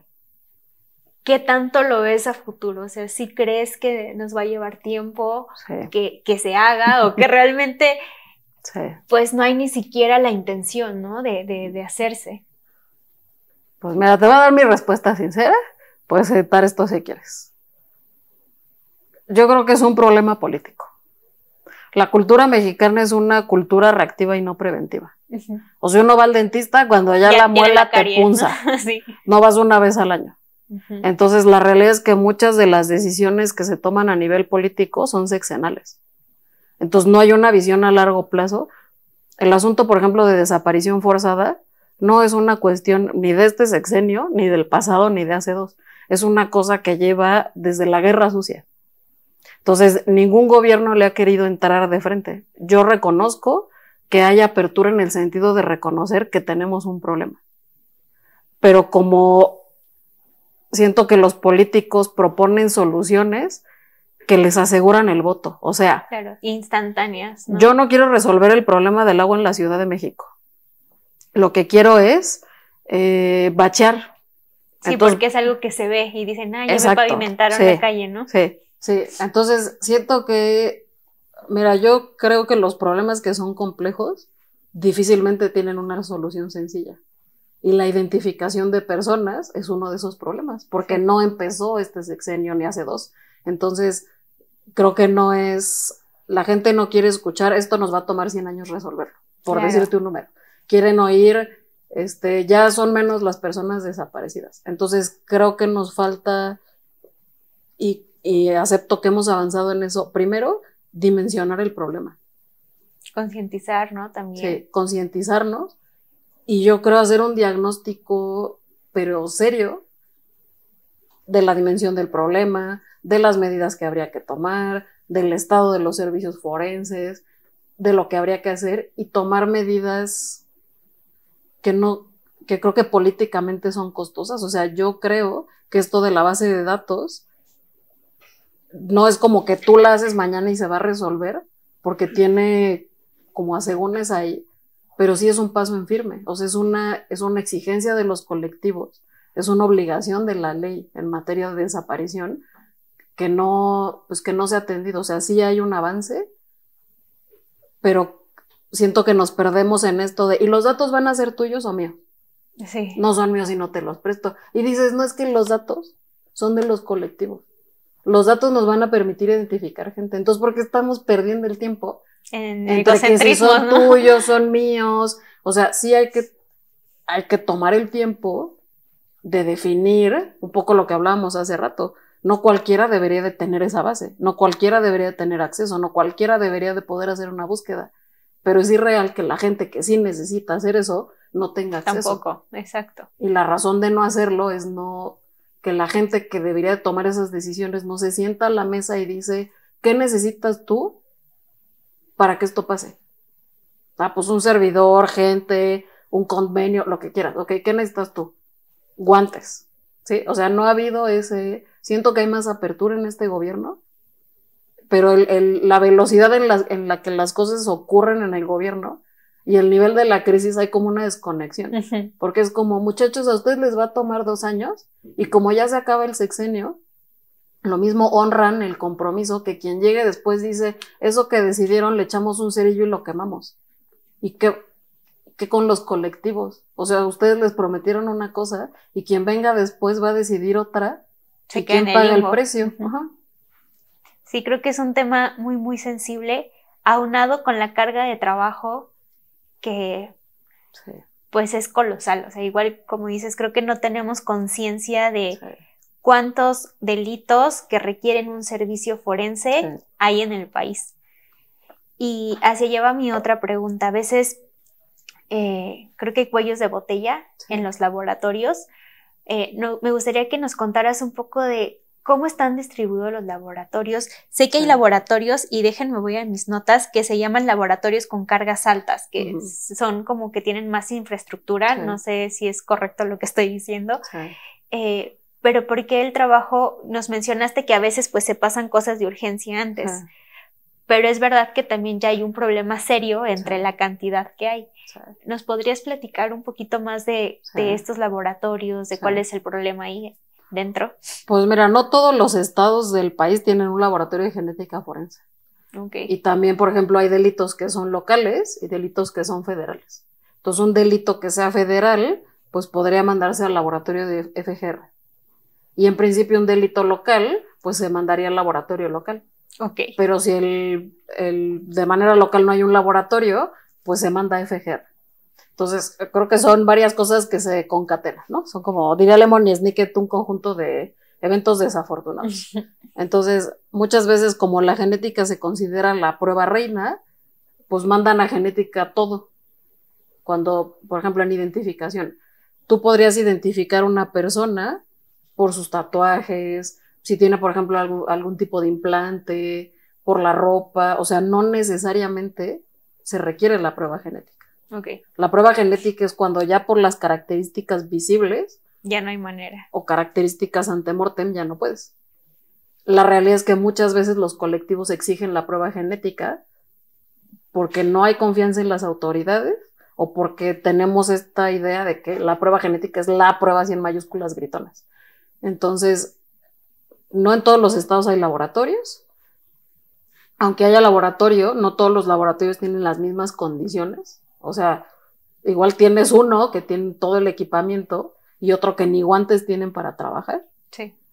¿Qué tanto lo ves a futuro? O sea, ¿sí crees que nos va a llevar tiempo sí. que se haga o que realmente sí. pues no hay ni siquiera la intención, ¿no? de hacerse? Pues mira, te voy a dar mi respuesta sincera. Puedes editar esto si quieres. Yo creo que es un problema político. La cultura mexicana es una cultura reactiva y no preventiva. Uh-huh. O sea, uno va al dentista cuando ya la muela te punza. ¿no? Sí. No vas una vez al año. Uh-huh. Entonces, la realidad es que muchas de las decisiones que se toman a nivel político son sexenales. Entonces, no hay una visión a largo plazo. El asunto, por ejemplo, de desaparición forzada no es una cuestión ni de este sexenio, ni del pasado, ni de hace 2. Es una cosa que lleva desde la Guerra Sucia. Entonces, ningún gobierno le ha querido entrar de frente. Yo reconozco que hay apertura en el sentido de reconocer que tenemos un problema. Pero como siento que los políticos proponen soluciones que les aseguran el voto, o sea, claro, instantáneas, ¿no? Yo no quiero resolver el problema del agua en la Ciudad de México. Lo que quiero es bachear. Sí, entonces, porque es algo que se ve y dicen, ya me pavimentaron la calle, ¿no? Sí. Entonces siento que, mira, yo creo que los problemas que son complejos difícilmente tienen una solución sencilla. Y la identificación de personas es uno de esos problemas, porque no empezó este sexenio ni hace 2. Entonces, creo que no es, la gente no quiere escuchar, esto nos va a tomar 100 años resolverlo, por decirte un número. Quieren oír, ya son menos las personas desaparecidas. Entonces, creo que nos falta, y acepto que hemos avanzado en eso, primero, dimensionar el problema. Concientizar, ¿no? También. Sí, concientizarnos. Y yo creo hacer un diagnóstico, pero serio, de la dimensión del problema, de las medidas que habría que tomar, del estado de los servicios forenses, de lo que habría que hacer y tomar medidas que creo que políticamente son costosas. O sea, yo creo que esto de la base de datos no es como que tú la haces mañana y se va a resolver, porque tiene como asegúnes ahí. Pero sí es un paso en firme, o sea, es una exigencia de los colectivos, es una obligación de la ley en materia de desaparición que no se ha atendido. O sea, sí hay un avance, pero siento que nos perdemos en esto de, ¿y los datos van a ser tuyos o míos? Sí. No son míos y no te los presto. Y dices, no, es que los datos son de los colectivos. Los datos nos van a permitir identificar gente. Entonces, ¿por qué estamos perdiendo el tiempo? En entre que si son ¿no? tuyos, son míos? O sea, sí hay que tomar el tiempo de definir un poco lo que hablábamos hace rato. No cualquiera debería de tener esa base, no cualquiera debería de tener acceso, no cualquiera debería de poder hacer una búsqueda. Pero es irreal que la gente que sí necesita hacer eso no tenga acceso. Tampoco, exacto. Y la razón de no hacerlo es que la gente que debería de tomar esas decisiones no se sienta a la mesa y dice, ¿qué necesitas tú para que esto pase? Pues un servidor, gente, un convenio, lo que quieras. Ok, ¿qué necesitas tú? Guantes, ¿sí? O sea, no ha habido siento que hay más apertura en este gobierno, pero la velocidad en la que las cosas ocurren en el gobierno y el nivel de la crisis hay como una desconexión. Porque es como, muchachos, a ustedes les va a tomar 2 años y como ya se acaba el sexenio, lo mismo honran el compromiso que quien llegue después dice, eso que decidieron le echamos un cerillo y lo quemamos. ¿Y qué con los colectivos? O sea, ustedes les prometieron una cosa y quien venga después va a decidir otra y quién paga el precio. Ajá. Sí, creo que es un tema muy, muy sensible, aunado con la carga de trabajo que pues es colosal. O sea, igual como dices, creo que no tenemos conciencia de cuántos delitos que requieren un servicio forense hay en el país. Y así lleva mi otra pregunta. A veces creo que hay cuellos de botella en los laboratorios. Me gustaría que nos contaras un poco de ¿cómo están distribuidos los laboratorios? Sé que hay laboratorios, y déjenme voy a mis notas, que se llaman laboratorios con cargas altas, que son como que tienen más infraestructura, no sé si es correcto lo que estoy diciendo, pero ¿por qué el trabajo? Nos mencionaste que a veces pues se pasan cosas de urgencia antes, pero es verdad que también ya hay un problema serio entre la cantidad que hay. ¿Nos podrías platicar un poquito más de estos laboratorios, de cuál es el problema ahí dentro? Pues mira, no todos los estados del país tienen un laboratorio de genética forense. Y también, por ejemplo, hay delitos que son locales y delitos que son federales. Entonces, un delito que sea federal, pues podría mandarse al laboratorio de FGR. Y en principio un delito local, pues se mandaría al laboratorio local. Pero si de manera local no hay un laboratorio, pues se manda a FGR. Entonces, creo que son varias cosas que se concatenan, ¿no? Son como, diría Lemon y Snicket, un conjunto de eventos desafortunados. Entonces, muchas veces como la genética se considera la prueba reina, pues mandan a genética todo. Cuando, por ejemplo, en identificación, tú podrías identificar una persona por sus tatuajes, si tiene, por ejemplo, algún tipo de implante, por la ropa, o sea, no necesariamente se requiere la prueba genética. La prueba genética es cuando ya por las características visibles ya no hay manera. O características antemortem ya no puedes. La realidad es que muchas veces los colectivos exigen la prueba genética porque no hay confianza en las autoridades o porque tenemos esta idea de que la prueba genética es la prueba así en mayúsculas gritonas. Entonces, no en todos los estados hay laboratorios. Aunque haya laboratorio, no todos los laboratorios tienen las mismas condiciones. O sea, igual tienes uno que tiene todo el equipamiento y otro que ni guantes tienen para trabajar.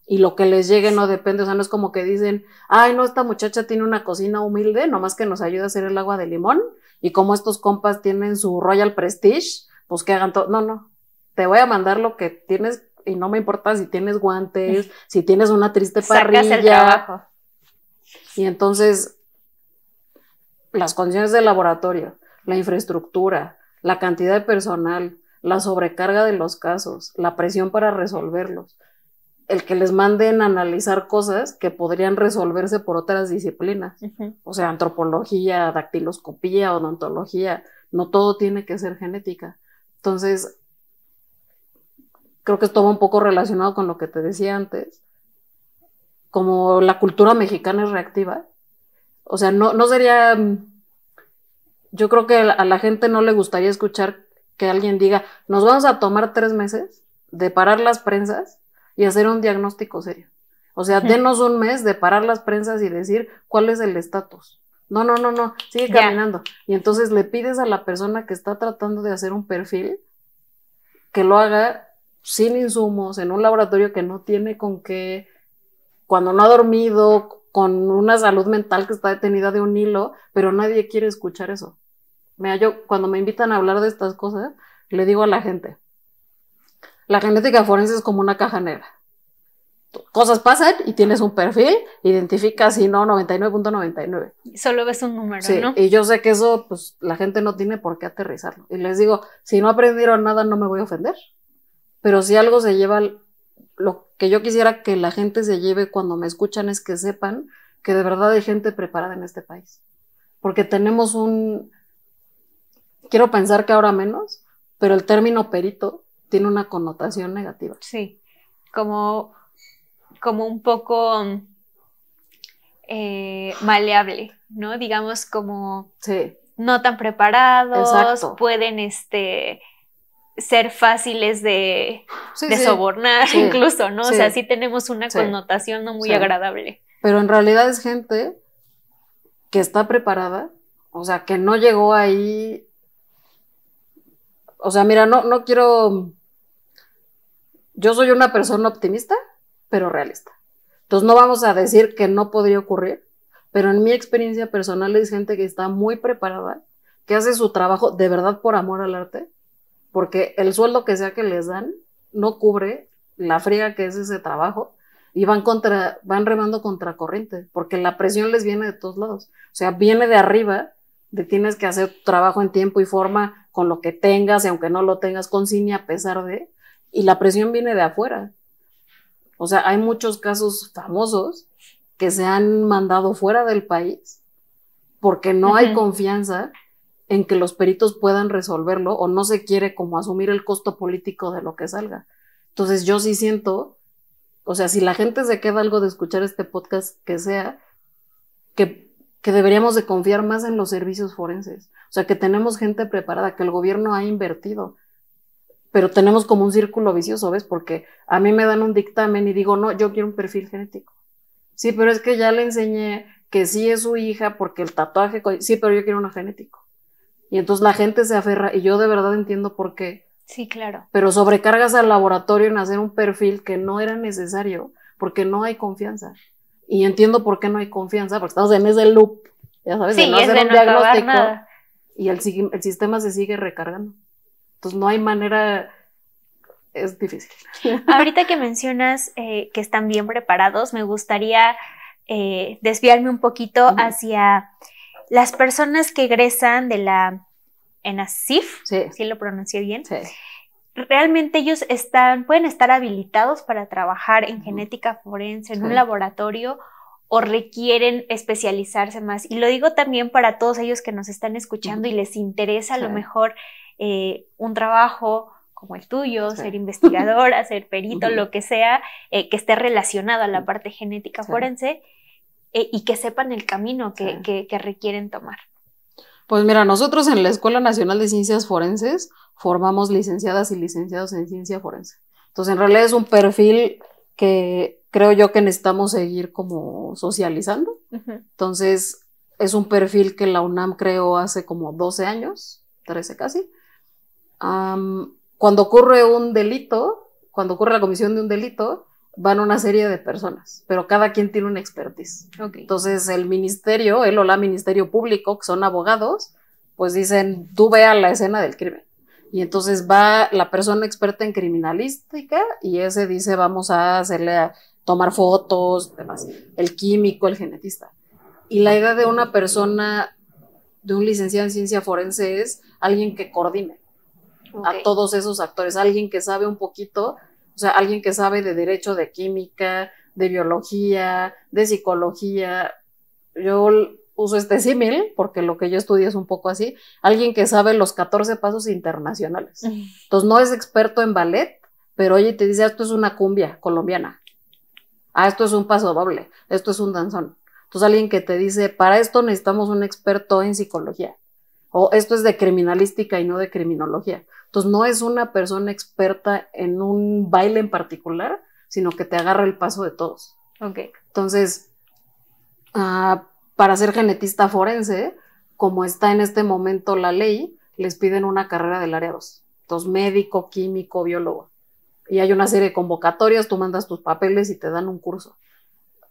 Y lo que les llegue no depende, o sea, no es como que dicen, ay, no, esta muchacha tiene una cocina humilde, nomás que nos ayuda a hacer el agua de limón, y como estos compas tienen su Royal Prestige, pues que hagan todo. No, te voy a mandar lo que tienes, y no me importa si tienes guantes, si tienes una triste parrilla. Sacas el trabajo. Y entonces, las condiciones del laboratorio, la infraestructura, la cantidad de personal, la sobrecarga de los casos, la presión para resolverlos, el que les manden a analizar cosas que podrían resolverse por otras disciplinas, o sea, antropología, dactiloscopía, odontología, no todo tiene que ser genética. Entonces, creo que esto va un poco relacionado con lo que te decía antes, como la cultura mexicana es reactiva, o sea, no sería... Yo creo que a la gente no le gustaría escuchar que alguien diga, nos vamos a tomar 3 meses de parar las prensas y hacer un diagnóstico serio. O sea, denos un mes de parar las prensas y decir cuál es el estatus. No, sigue caminando. Y entonces le pides a la persona que está tratando de hacer un perfil que lo haga sin insumos, en un laboratorio que no tiene con qué, cuando no ha dormido, con una salud mental que está detenida de un hilo, pero nadie quiere escuchar eso. Mira, yo cuando me invitan a hablar de estas cosas, le digo a la gente, la genética forense es como una caja negra. Cosas pasan y tienes un perfil, identificas si no 99.99. Solo ves un número, sí, ¿no? Y yo sé que eso, pues, la gente no tiene por qué aterrizarlo. Y les digo, si no aprendieron nada, no me voy a ofender. Pero si algo se lleva, lo que yo quisiera que la gente se lleve cuando me escuchan es que sepan que de verdad hay gente preparada en este país. Porque tenemos quiero pensar que ahora menos, pero el término perito tiene una connotación negativa. Sí, como un poco maleable, ¿no? Digamos como no tan preparados. Exacto. Pueden ser fáciles de sobornar incluso, ¿no? O sea, sí tenemos una connotación no muy agradable. Pero en realidad es gente que está preparada, o sea, que no llegó ahí. O sea, mira, no quiero... Yo soy una persona optimista, pero realista. Entonces no vamos a decir que no podría ocurrir, pero en mi experiencia personal es gente que está muy preparada, que hace su trabajo de verdad por amor al arte, porque el sueldo que sea que les dan no cubre la friega que es ese trabajo y van remando contra corriente, porque la presión les viene de todos lados. O sea, viene de arriba, de tienes que hacer tu trabajo en tiempo y forma con lo que tengas, y aunque no lo tengas, con cine a pesar de, y la presión viene de afuera. O sea, hay muchos casos famosos que se han mandado fuera del país porque no hay confianza en que los peritos puedan resolverlo o no se quiere como asumir el costo político de lo que salga. Entonces yo sí siento, o sea, si la gente se queda algo de escuchar este podcast, que sea que deberíamos de confiar más en los servicios forenses. O sea, que tenemos gente preparada, que el gobierno ha invertido, pero tenemos como un círculo vicioso, ¿ves? Porque a mí me dan un dictamen y digo, no, yo quiero un perfil genético. Sí, pero es que ya le enseñé que sí es su hija porque el tatuaje, sí, pero yo quiero uno genético. Y entonces la gente se aferra y yo de verdad entiendo por qué. Sí, claro. Pero sobrecargas al laboratorio en hacer un perfil que no era necesario porque no hay confianza. Y entiendo por qué no hay confianza, porque estamos en ese loop, ya sabes, sí, de no hacer un diagnóstico nada. Y el sistema se sigue recargando. Entonces no hay manera, es difícil. Ahorita que mencionas que están bien preparados, me gustaría desviarme un poquito hacia las personas que egresan de la ENASIF, ¿sí lo pronuncié bien? Sí. Realmente ellos pueden estar habilitados para trabajar en genética forense en un laboratorio o requieren especializarse más. Y lo digo también para todos ellos que nos están escuchando y les interesa a lo mejor un trabajo como el tuyo, ser investigadora, ser perito, lo que sea, que esté relacionado a la parte genética forense y que sepan el camino que requieren tomar. Pues mira, nosotros en la Escuela Nacional de Ciencias Forenses formamos licenciadas y licenciados en ciencia forense. Entonces, en realidad es un perfil que creo yo que necesitamos seguir como socializando. Entonces, es un perfil que la UNAM creó hace como 12 años, 13 casi. Cuando ocurre un delito, cuando ocurre la comisión de un delito, van una serie de personas, pero cada quien tiene una expertise. Entonces el ministerio, él o la ministerio público, que son abogados, pues dicen, tú ve a la escena del crimen. Y entonces va la persona experta en criminalística y ese dice, vamos a hacerle a tomar fotos, demás. El químico, el genetista. Y la idea de una persona, de un licenciado en ciencia forense es alguien que coordine a todos esos actores, alguien que sabe un poquito. O sea, alguien que sabe de derecho, de química, de biología, de psicología. Yo uso este símil porque lo que yo estudio es un poco así. Alguien que sabe los 14 pasos internacionales. Entonces no es experto en ballet, pero oye, te dice, esto es una cumbia colombiana. Esto es un paso doble. Esto es un danzón. Entonces alguien que te dice, para esto necesitamos un experto en psicología. O esto es de criminalística y no de criminología. Entonces no es una persona experta en un baile en particular, sino que te agarra el paso de todos. Entonces, para ser genetista forense, como está en este momento la ley, les piden una carrera del área 2. Entonces, médico, químico, biólogo. Y hay una serie de convocatorias, tú mandas tus papeles y te dan un curso.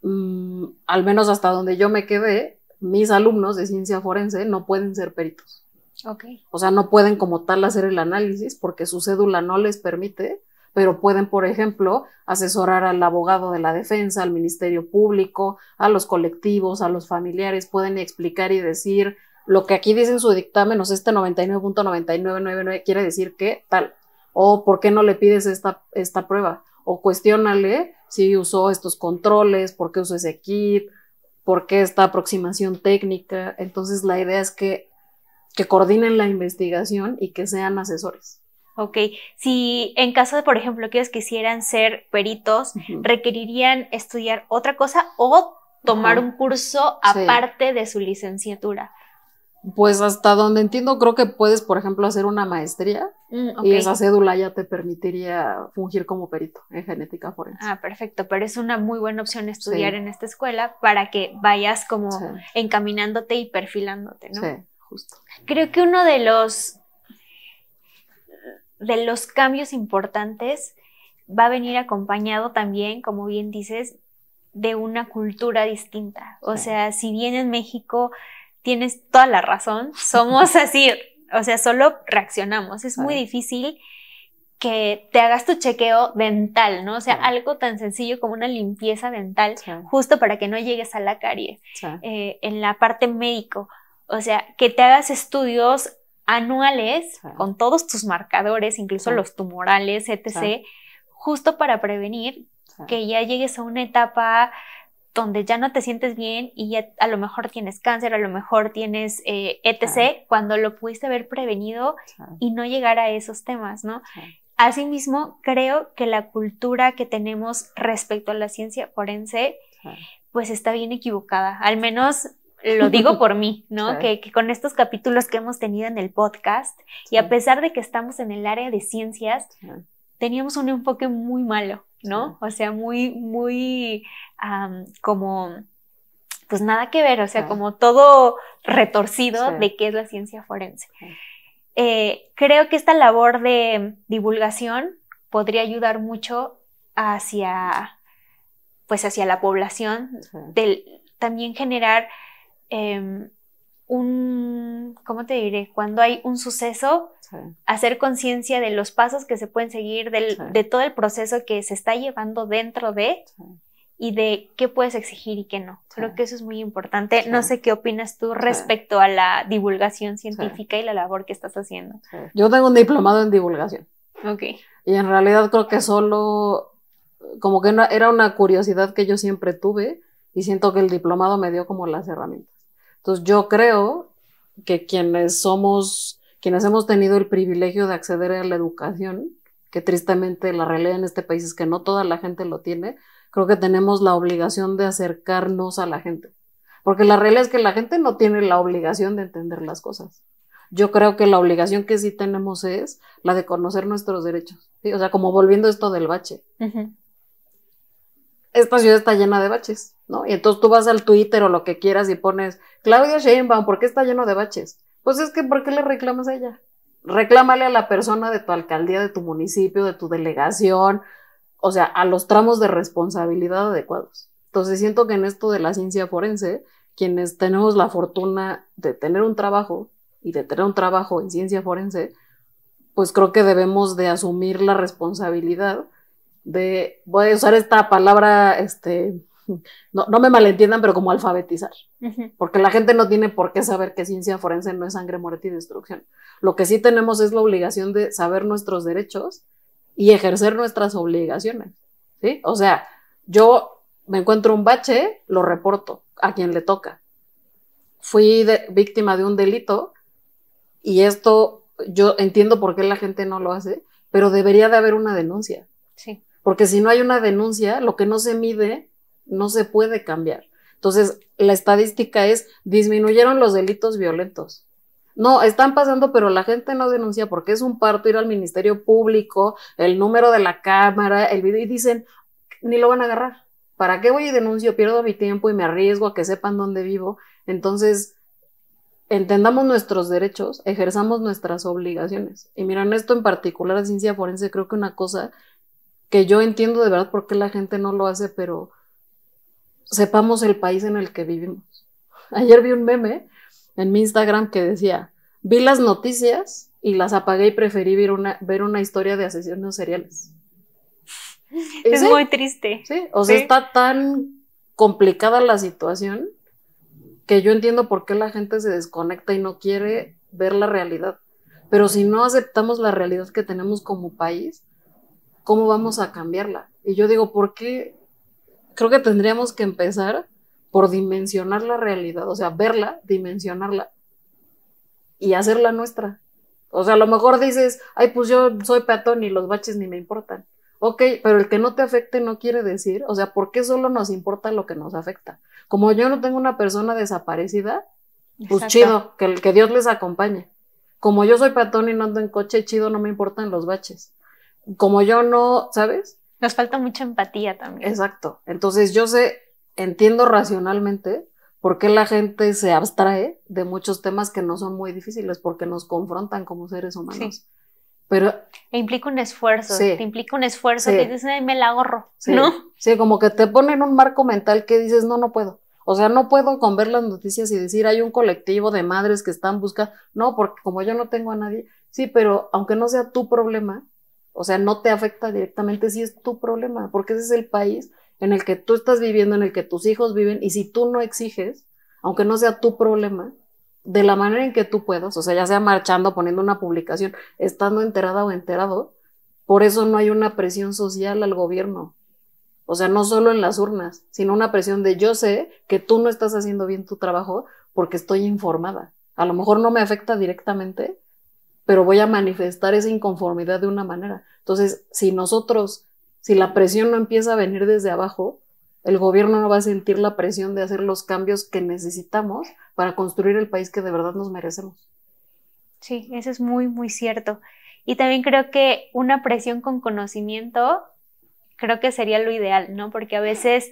Al menos hasta donde yo me quedé, mis alumnos de ciencia forense no pueden ser peritos. O sea, no pueden como tal hacer el análisis porque su cédula no les permite, pero pueden, por ejemplo, asesorar al abogado de la defensa, al Ministerio Público, a los colectivos, a los familiares, pueden explicar y decir lo que aquí dice en su dictamen, o sea, este 99.9999 quiere decir que tal, o por qué no le pides esta prueba, o cuestiónale si usó estos controles, por qué usó ese kit, por qué esta aproximación técnica. Entonces la idea es que coordinen la investigación y que sean asesores. Si en caso de, por ejemplo, que ellos quisieran ser peritos, ¿requerirían estudiar otra cosa o tomar un curso aparte de su licenciatura? Pues hasta donde entiendo, creo que puedes, por ejemplo, hacer una maestría y esa cédula ya te permitiría fungir como perito en genética forense. Perfecto, pero es una muy buena opción estudiar en esta escuela para que vayas como encaminándote y perfilándote, ¿no? Sí, justo. Creo que uno de los cambios importantes va a venir acompañado también, como bien dices, de una cultura distinta. O sea, si bien en México tienes toda la razón, somos así, o sea, solo reaccionamos. Es muy difícil que te hagas tu chequeo dental, ¿no? O sea, algo tan sencillo como una limpieza dental, justo para que no llegues a la caries. En la parte médico, o sea, que te hagas estudios anuales con todos tus marcadores, incluso los tumorales, etc., justo para prevenir Sí. que ya llegues a una etapa donde ya no te sientes bien y ya a lo mejor tienes cáncer, a lo mejor tienes etc., cuando lo pudiste haber prevenido y no llegar a esos temas, ¿no? Asimismo, creo que la cultura que tenemos respecto a la ciencia forense, pues está bien equivocada, al menos lo digo por mí, ¿no? Que con estos capítulos que hemos tenido en el podcast, y a pesar de que estamos en el área de ciencias, teníamos un enfoque muy malo, ¿no? O sea, muy como, pues nada que ver, o sea, como todo retorcido de qué es la ciencia forense. Creo que esta labor de divulgación podría ayudar mucho hacia la población, también generar ¿cómo te diré? Cuando hay un suceso, hacer conciencia de los pasos que se pueden seguir, de todo el proceso que se está llevando dentro de, y de qué puedes exigir y qué no. Creo que eso es muy importante. No sé qué opinas tú respecto a la divulgación científica y la labor que estás haciendo. Yo tengo un diplomado en divulgación. Ok. Y en realidad creo que solo, como que era una curiosidad que yo siempre tuve, y siento que el diplomado me dio como las herramientas. Entonces yo creo que quienes hemos tenido el privilegio de acceder a la educación, que tristemente la realidad en este país es que no toda la gente lo tiene, creo que tenemos la obligación de acercarnos a la gente. Porque la realidad es que la gente no tiene la obligación de entender las cosas. Yo creo que la obligación que sí tenemos es la de conocer nuestros derechos, ¿sí? O sea, como volviendo a esto del bache. Esta ciudad está llena de baches, ¿no? Y entonces tú vas al Twitter o lo que quieras y pones, Claudia Sheinbaum, ¿por qué está lleno de baches? Pues es que, ¿por qué le reclamas a ella? Reclámale a la persona de tu alcaldía, de tu municipio, de tu delegación, o sea, a los tramos de responsabilidad adecuados. Entonces siento que en esto de la ciencia forense, quienes tenemos la fortuna de tener un trabajo y de tener un trabajo en ciencia forense, pues creo que debemos de asumir la responsabilidad de, voy a usar esta palabra, no me malentiendan, pero como alfabetizar. Porque la gente no tiene por qué saber que ciencia forense no es sangre, muerte y destrucción. Lo que sí tenemos es la obligación de saber nuestros derechos y ejercer nuestras obligaciones, ¿sí? O sea, yo me encuentro un bache, lo reporto a quien le toca. Fui víctima de un delito y esto yo entiendo por qué la gente no lo hace, pero debería de haber una denuncia. Sí. Porque si no hay una denuncia, lo que no se mide no se puede cambiar. Entonces, la estadística es, disminuyeron los delitos violentos. No, están pasando, pero la gente no denuncia porque es un parto ir al Ministerio Público, el número de la cámara, el video, y dicen, ni lo van a agarrar. ¿Para qué voy y denuncio? Pierdo mi tiempo y me arriesgo a que sepan dónde vivo. Entonces, entendamos nuestros derechos, ejerzamos nuestras obligaciones. Y miren, esto en particular de ciencia forense, creo que una cosa que yo entiendo de verdad por qué la gente no lo hace, pero sepamos el país en el que vivimos. Ayer vi un meme en mi Instagram que decía, vi las noticias y las apagué y preferí ver una historia de asesinos seriales. Es muy triste. Sí, o sea, está tan complicada la situación que yo entiendo por qué la gente se desconecta y no quiere ver la realidad. Pero si no aceptamos la realidad que tenemos como país, ¿cómo vamos a cambiarla? Y yo digo, ¿por qué? Creo que tendríamos que empezar por dimensionar la realidad, o sea, verla, dimensionarla y hacerla nuestra. O sea, a lo mejor dices, ay, pues yo soy peatón y los baches ni me importan. Ok, pero el que no te afecte no quiere decir, o sea, ¿por qué solo nos importa lo que nos afecta? Como yo no tengo una persona desaparecida, pues chido, que Dios les acompañe. Como yo soy peatón y no ando en coche, chido, no me importan los baches. Como yo no, ¿sabes? Nos falta mucha empatía también. Exacto. Entonces entiendo racionalmente por qué la gente se abstrae de muchos temas que no son muy difíciles, porque nos confrontan como seres humanos. Sí. Pero implica un esfuerzo, sí, te implica un esfuerzo sí, que dices, ay, me la ahorro, sí, ¿no? Sí, como que te ponen un marco mental que dices, no puedo. O sea, no puedo con ver las noticias y decir, hay un colectivo de madres que están buscando. No, porque como yo no tengo a nadie. Sí, pero aunque no sea tu problema, o sea, no te afecta directamente, sí es tu problema, porque ese es el país en el que tú estás viviendo, en el que tus hijos viven, y si tú no exiges, aunque no sea tu problema, de la manera en que tú puedas, o sea, ya sea marchando, poniendo una publicación, estando enterada o enterado, por eso no hay una presión social al gobierno. O sea, no solo en las urnas, sino una presión de yo sé que tú no estás haciendo bien tu trabajo porque estoy informada. A lo mejor no me afecta directamente, pero voy a manifestar esa inconformidad de una manera. Entonces, si la presión no empieza a venir desde abajo, el gobierno no va a sentir la presión de hacer los cambios que necesitamos para construir el país que de verdad nos merecemos. Sí, eso es muy, muy cierto. Y también creo que una presión con conocimiento, creo que sería lo ideal, ¿no? Porque a veces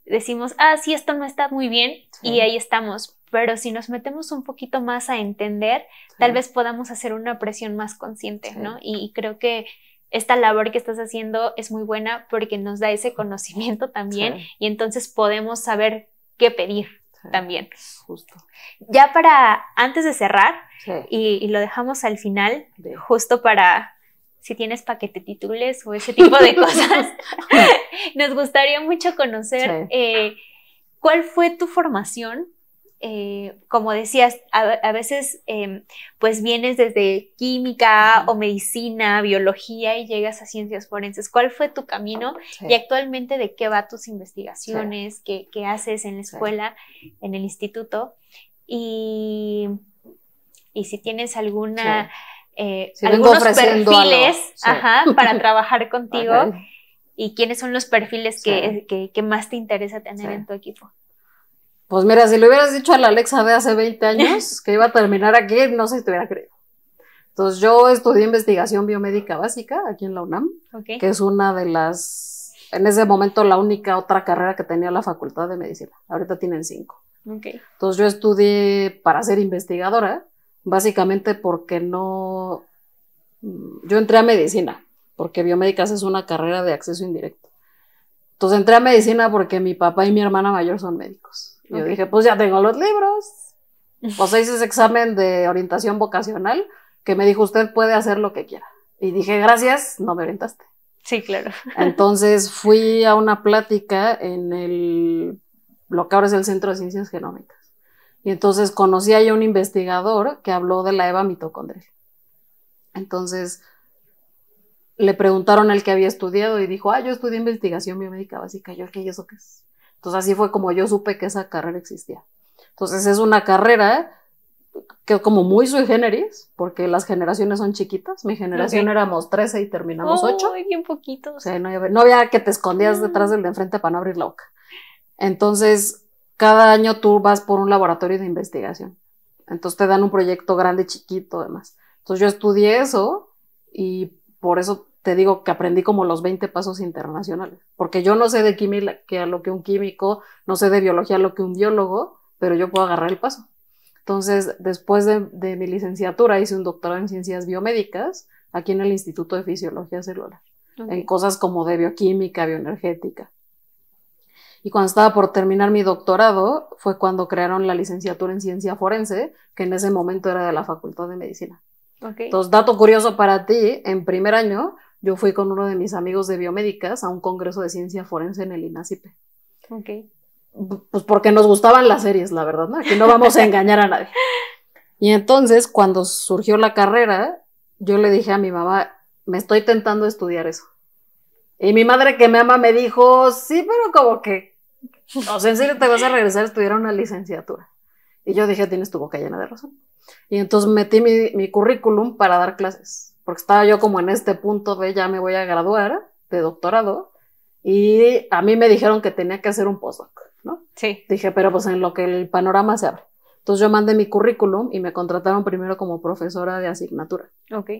decimos, sí, esto no está muy bien, sí, y ahí estamos. Pero si nos metemos un poquito más a entender, sí, tal vez podamos hacer una presión más consciente, sí, ¿no? Y creo que esta labor que estás haciendo es muy buena porque nos da ese conocimiento también, sí, y entonces podemos saber qué pedir, sí, también. Justo. Ya antes de cerrar, sí, y lo dejamos al final, sí, justo para si tienes para que te titules o ese tipo de cosas, nos gustaría mucho conocer sí, cuál fue tu formación. Como decías, a veces pues vienes desde química o medicina, biología y llegas a ciencias forenses. ¿Cuál fue tu camino? Sí. Y actualmente, ¿de qué va tus investigaciones? Sí. ¿Qué haces en la escuela, sí, en el instituto? Y si tienes alguna... Sí. algunos perfiles sí, para trabajar contigo. Okay. ¿Y quiénes son los perfiles sí, que más te interesa tener sí, en tu equipo? Pues mira, si le hubieras dicho a la Alexa de hace 20 años que iba a terminar aquí, no sé si te hubiera creído. Entonces yo estudié investigación biomédica básica aquí en la UNAM, okay, que es una de las, en ese momento la única otra carrera que tenía la Facultad de Medicina. Ahorita tienen 5. Okay. Entonces yo estudié para ser investigadora, básicamente porque yo entré a medicina, porque biomédicas es una carrera de acceso indirecto. Entonces entré a medicina porque mi papá y mi hermana mayor son médicos. Y okay, yo dije, pues ya tengo los libros. Pues hice ese examen de orientación vocacional que me dijo, usted puede hacer lo que quiera. Y dije, gracias, no me orientaste. Sí, claro. Entonces fui a una plática en lo que ahora es el Centro de Ciencias Genómicas. Y entonces conocí a un investigador que habló de la EVA mitocondrial. Entonces le preguntaron el que había estudiado y dijo, yo estudié investigación biomédica básica. Yo, ¿qué? ¿Y eso qué es? Entonces así fue como yo supe que esa carrera existía. Entonces es una carrera que como muy sui generis, porque las generaciones son chiquitas. Mi generación éramos 13 y terminamos 8. Bien poquitos. O sea, no había que te escondías detrás del de enfrente para no abrir la boca. Entonces, cada año tú vas por un laboratorio de investigación. Entonces te dan un proyecto grande, chiquito, demás. Entonces yo estudié eso y por eso te digo que aprendí como los 20 pasos internacionales. Porque yo no sé de química lo que un químico, no sé de biología lo que un biólogo, pero yo puedo agarrar el paso. Entonces, después de mi licenciatura, hice un doctorado en ciencias biomédicas aquí en el Instituto de Fisiología Celular, okay, en cosas como de bioquímica, bioenergética. Y cuando estaba por terminar mi doctorado, fue cuando crearon la licenciatura en ciencia forense, que en ese momento era de la Facultad de Medicina. Okay. Entonces, dato curioso para ti, en primer año, yo fui con uno de mis amigos de biomédicas a un congreso de ciencia forense en el INACIPE. Okay. Pues porque nos gustaban las series, la verdad, ¿no? Aquí no vamos a engañar a nadie. Y entonces, cuando surgió la carrera, yo le dije a mi mamá, me estoy tentando estudiar eso. Y mi madre, que me ama, me dijo, sí, pero como que, o sea, en serio te vas a regresar a estudiar una licenciatura. Y yo dije, tienes tu boca llena de razón. Y entonces metí mi currículum para dar clases, porque estaba yo como en este punto de ya me voy a graduar de doctorado, y a mí me dijeron que tenía que hacer un postdoc, ¿no? Sí. Dije, pero pues en lo que el panorama se abre. Entonces yo mandé mi currículum y me contrataron primero como profesora de asignatura. Ok.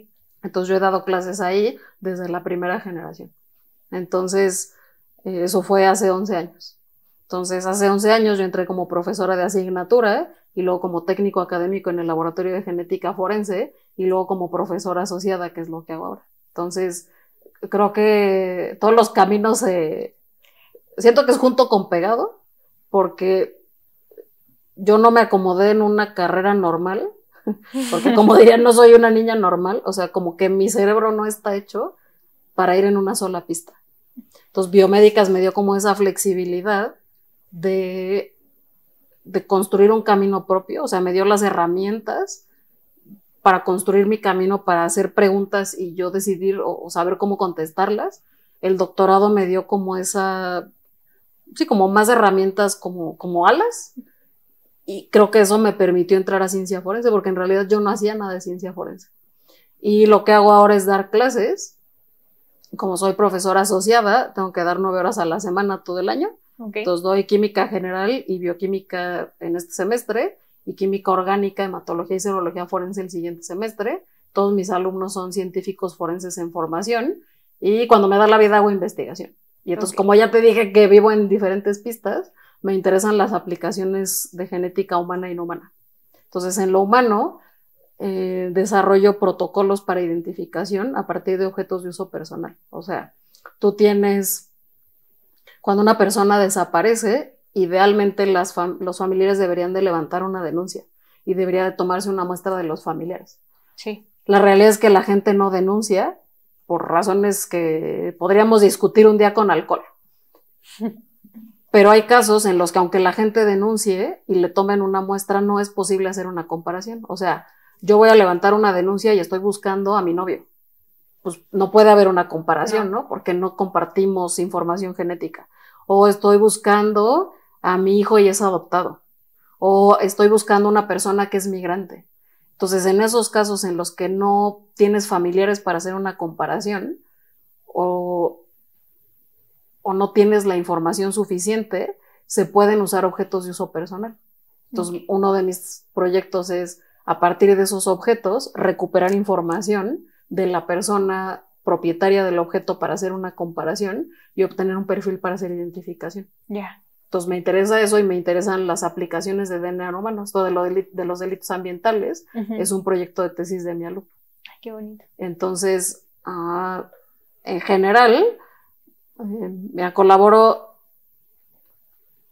Entonces yo he dado clases ahí desde la primera generación. Entonces, eso fue hace 11 años. Entonces, hace 11 años yo entré como profesora de asignatura y luego como técnico académico en el laboratorio de genética forense y luego como profesora asociada, que es lo que hago ahora. Entonces, creo que todos los caminos siento que es junto con pegado, porque yo no me acomodé en una carrera normal, porque como dirían, no soy una niña normal, o sea, como que mi cerebro no está hecho para ir en una sola pista. Entonces, biomédicas me dio como esa flexibilidad de construir un camino propio, o sea, me dio las herramientas para construir mi camino, para hacer preguntas y yo decidir o saber cómo contestarlas. El doctorado me dio como esa sí, como más herramientas como alas, y creo que eso me permitió entrar a ciencia forense, porque en realidad yo no hacía nada de ciencia forense. Y lo que hago ahora es dar clases. Como soy profesora asociada, tengo que dar 9 horas a la semana todo el año. Okay. Entonces doy química general y bioquímica en este semestre, y química orgánica, hematología y serología forense el siguiente semestre. Todos mis alumnos son científicos forenses en formación, y cuando me da la vida hago investigación. Y entonces, como ya te dije que vivo en diferentes pistas, me interesan las aplicaciones de genética humana y no humana. Entonces, en lo humano, desarrollo protocolos para identificación a partir de objetos de uso personal. O sea, tú tienes, cuando una persona desaparece, idealmente los familiares deberían de levantar una denuncia y debería de tomarse una muestra de los familiares. Sí. La realidad es que la gente no denuncia por razones que podríamos discutir un día con alcohol. Pero hay casos en los que aunque la gente denuncie y le tomen una muestra, no es posible hacer una comparación. O sea, yo voy a levantar una denuncia y estoy buscando a mi novio. Pues no puede haber una comparación, ¿no? Porque no compartimos información genética. O estoy buscando a mi hijo y es adoptado. O estoy buscando una persona que es migrante. Entonces, en esos casos en los que no tienes familiares para hacer una comparación, o no tienes la información suficiente, se pueden usar objetos de uso personal. Entonces, uno de mis proyectos es, a partir de esos objetos, recuperar información de la persona propietaria del objeto para hacer una comparación y obtener un perfil para hacer identificación. Ya. Entonces, me interesa eso y me interesan las aplicaciones de DNA humano. Esto de los delitos ambientales es un proyecto de tesis de mi alumno. Ay, qué bonito. Entonces, en general, colaboro,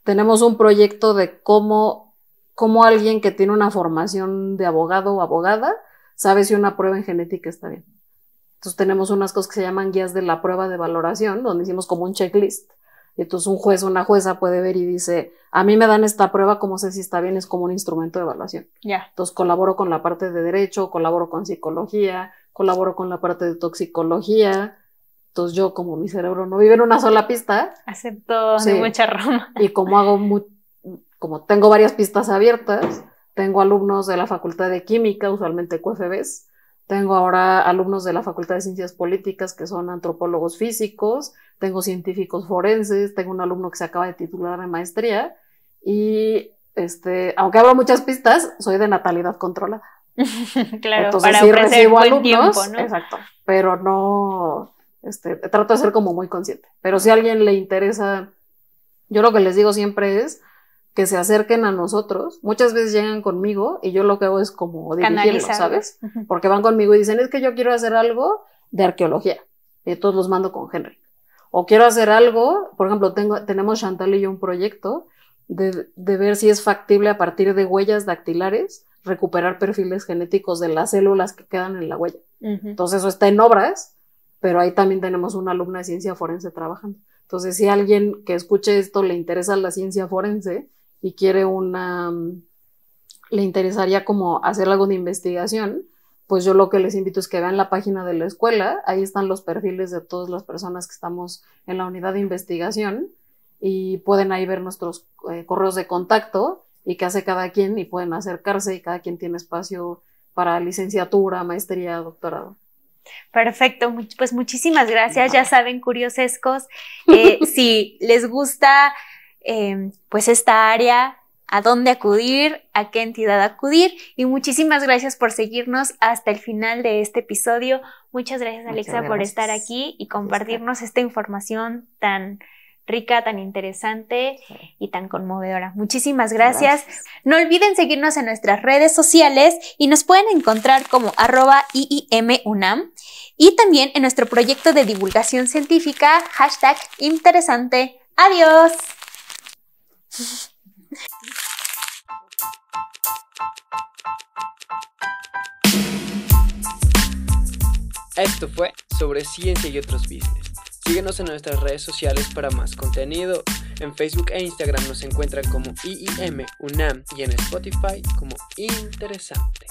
tenemos un proyecto de cómo alguien que tiene una formación de abogado o abogada sabe si una prueba en genética está bien. Entonces tenemos unas cosas que se llaman guías de la prueba de valoración, donde hicimos como un checklist. Y entonces un juez o una jueza puede ver y dice, a mí me dan esta prueba, ¿cómo sé si está bien? Es como un instrumento de evaluación. Ya. Entonces colaboro con la parte de derecho, colaboro con psicología, colaboro con la parte de toxicología. Entonces yo, como mi cerebro no vive en una sola pista, acepto de mucha rama. Y como tengo varias pistas abiertas, tengo alumnos de la Facultad de Química, usualmente QFBs, tengo ahora alumnos de la Facultad de Ciencias Políticas que son antropólogos físicos, tengo científicos forenses, tengo un alumno que se acaba de titular de maestría, y aunque abro muchas pistas, soy de natalidad controlada. Claro, entonces para sí recibo buen alumnos, tiempo, ¿no? Exacto, pero no, trato de ser como muy consciente. Pero si a alguien le interesa, yo lo que les digo siempre es que se acerquen a nosotros. Muchas veces llegan conmigo y yo lo que hago es como dirigirlos, ¿sabes? Porque van conmigo y dicen, es que yo quiero hacer algo de arqueología. Y todos los mando con Henry. O quiero hacer algo, por ejemplo, tenemos Chantal y yo un proyecto de ver si es factible a partir de huellas dactilares recuperar perfiles genéticos de las células que quedan en la huella. Entonces eso está en obras, pero ahí también tenemos una alumna de ciencia forense trabajando. Entonces, si a alguien que escuche esto le interesa la ciencia forense y quiere le interesaría como hacer algo de investigación, pues yo lo que les invito es que vean la página de la escuela. Ahí están los perfiles de todas las personas que estamos en la unidad de investigación y pueden ahí ver nuestros correos de contacto y qué hace cada quien, y pueden acercarse, y cada quien tiene espacio para licenciatura, maestría, doctorado. Perfecto, pues muchísimas gracias. Ya saben, curiosescos, si les gusta pues esta área, a dónde acudir, a qué entidad acudir, y muchísimas gracias por seguirnos hasta el final de este episodio. Muchas gracias, Alexa, por estar aquí y compartirnos esta información tan rica, tan interesante y tan conmovedora. Muchísimas gracias. No olviden seguirnos en nuestras redes sociales y nos pueden encontrar como @IIMUNAM, y también en nuestro proyecto de divulgación científica #interesante. ¡Adiós! Esto fue sobre ciencia y otros business. Síguenos en nuestras redes sociales para más contenido. En Facebook e Instagram nos encuentran como IIM UNAM y en Spotify como Interesante.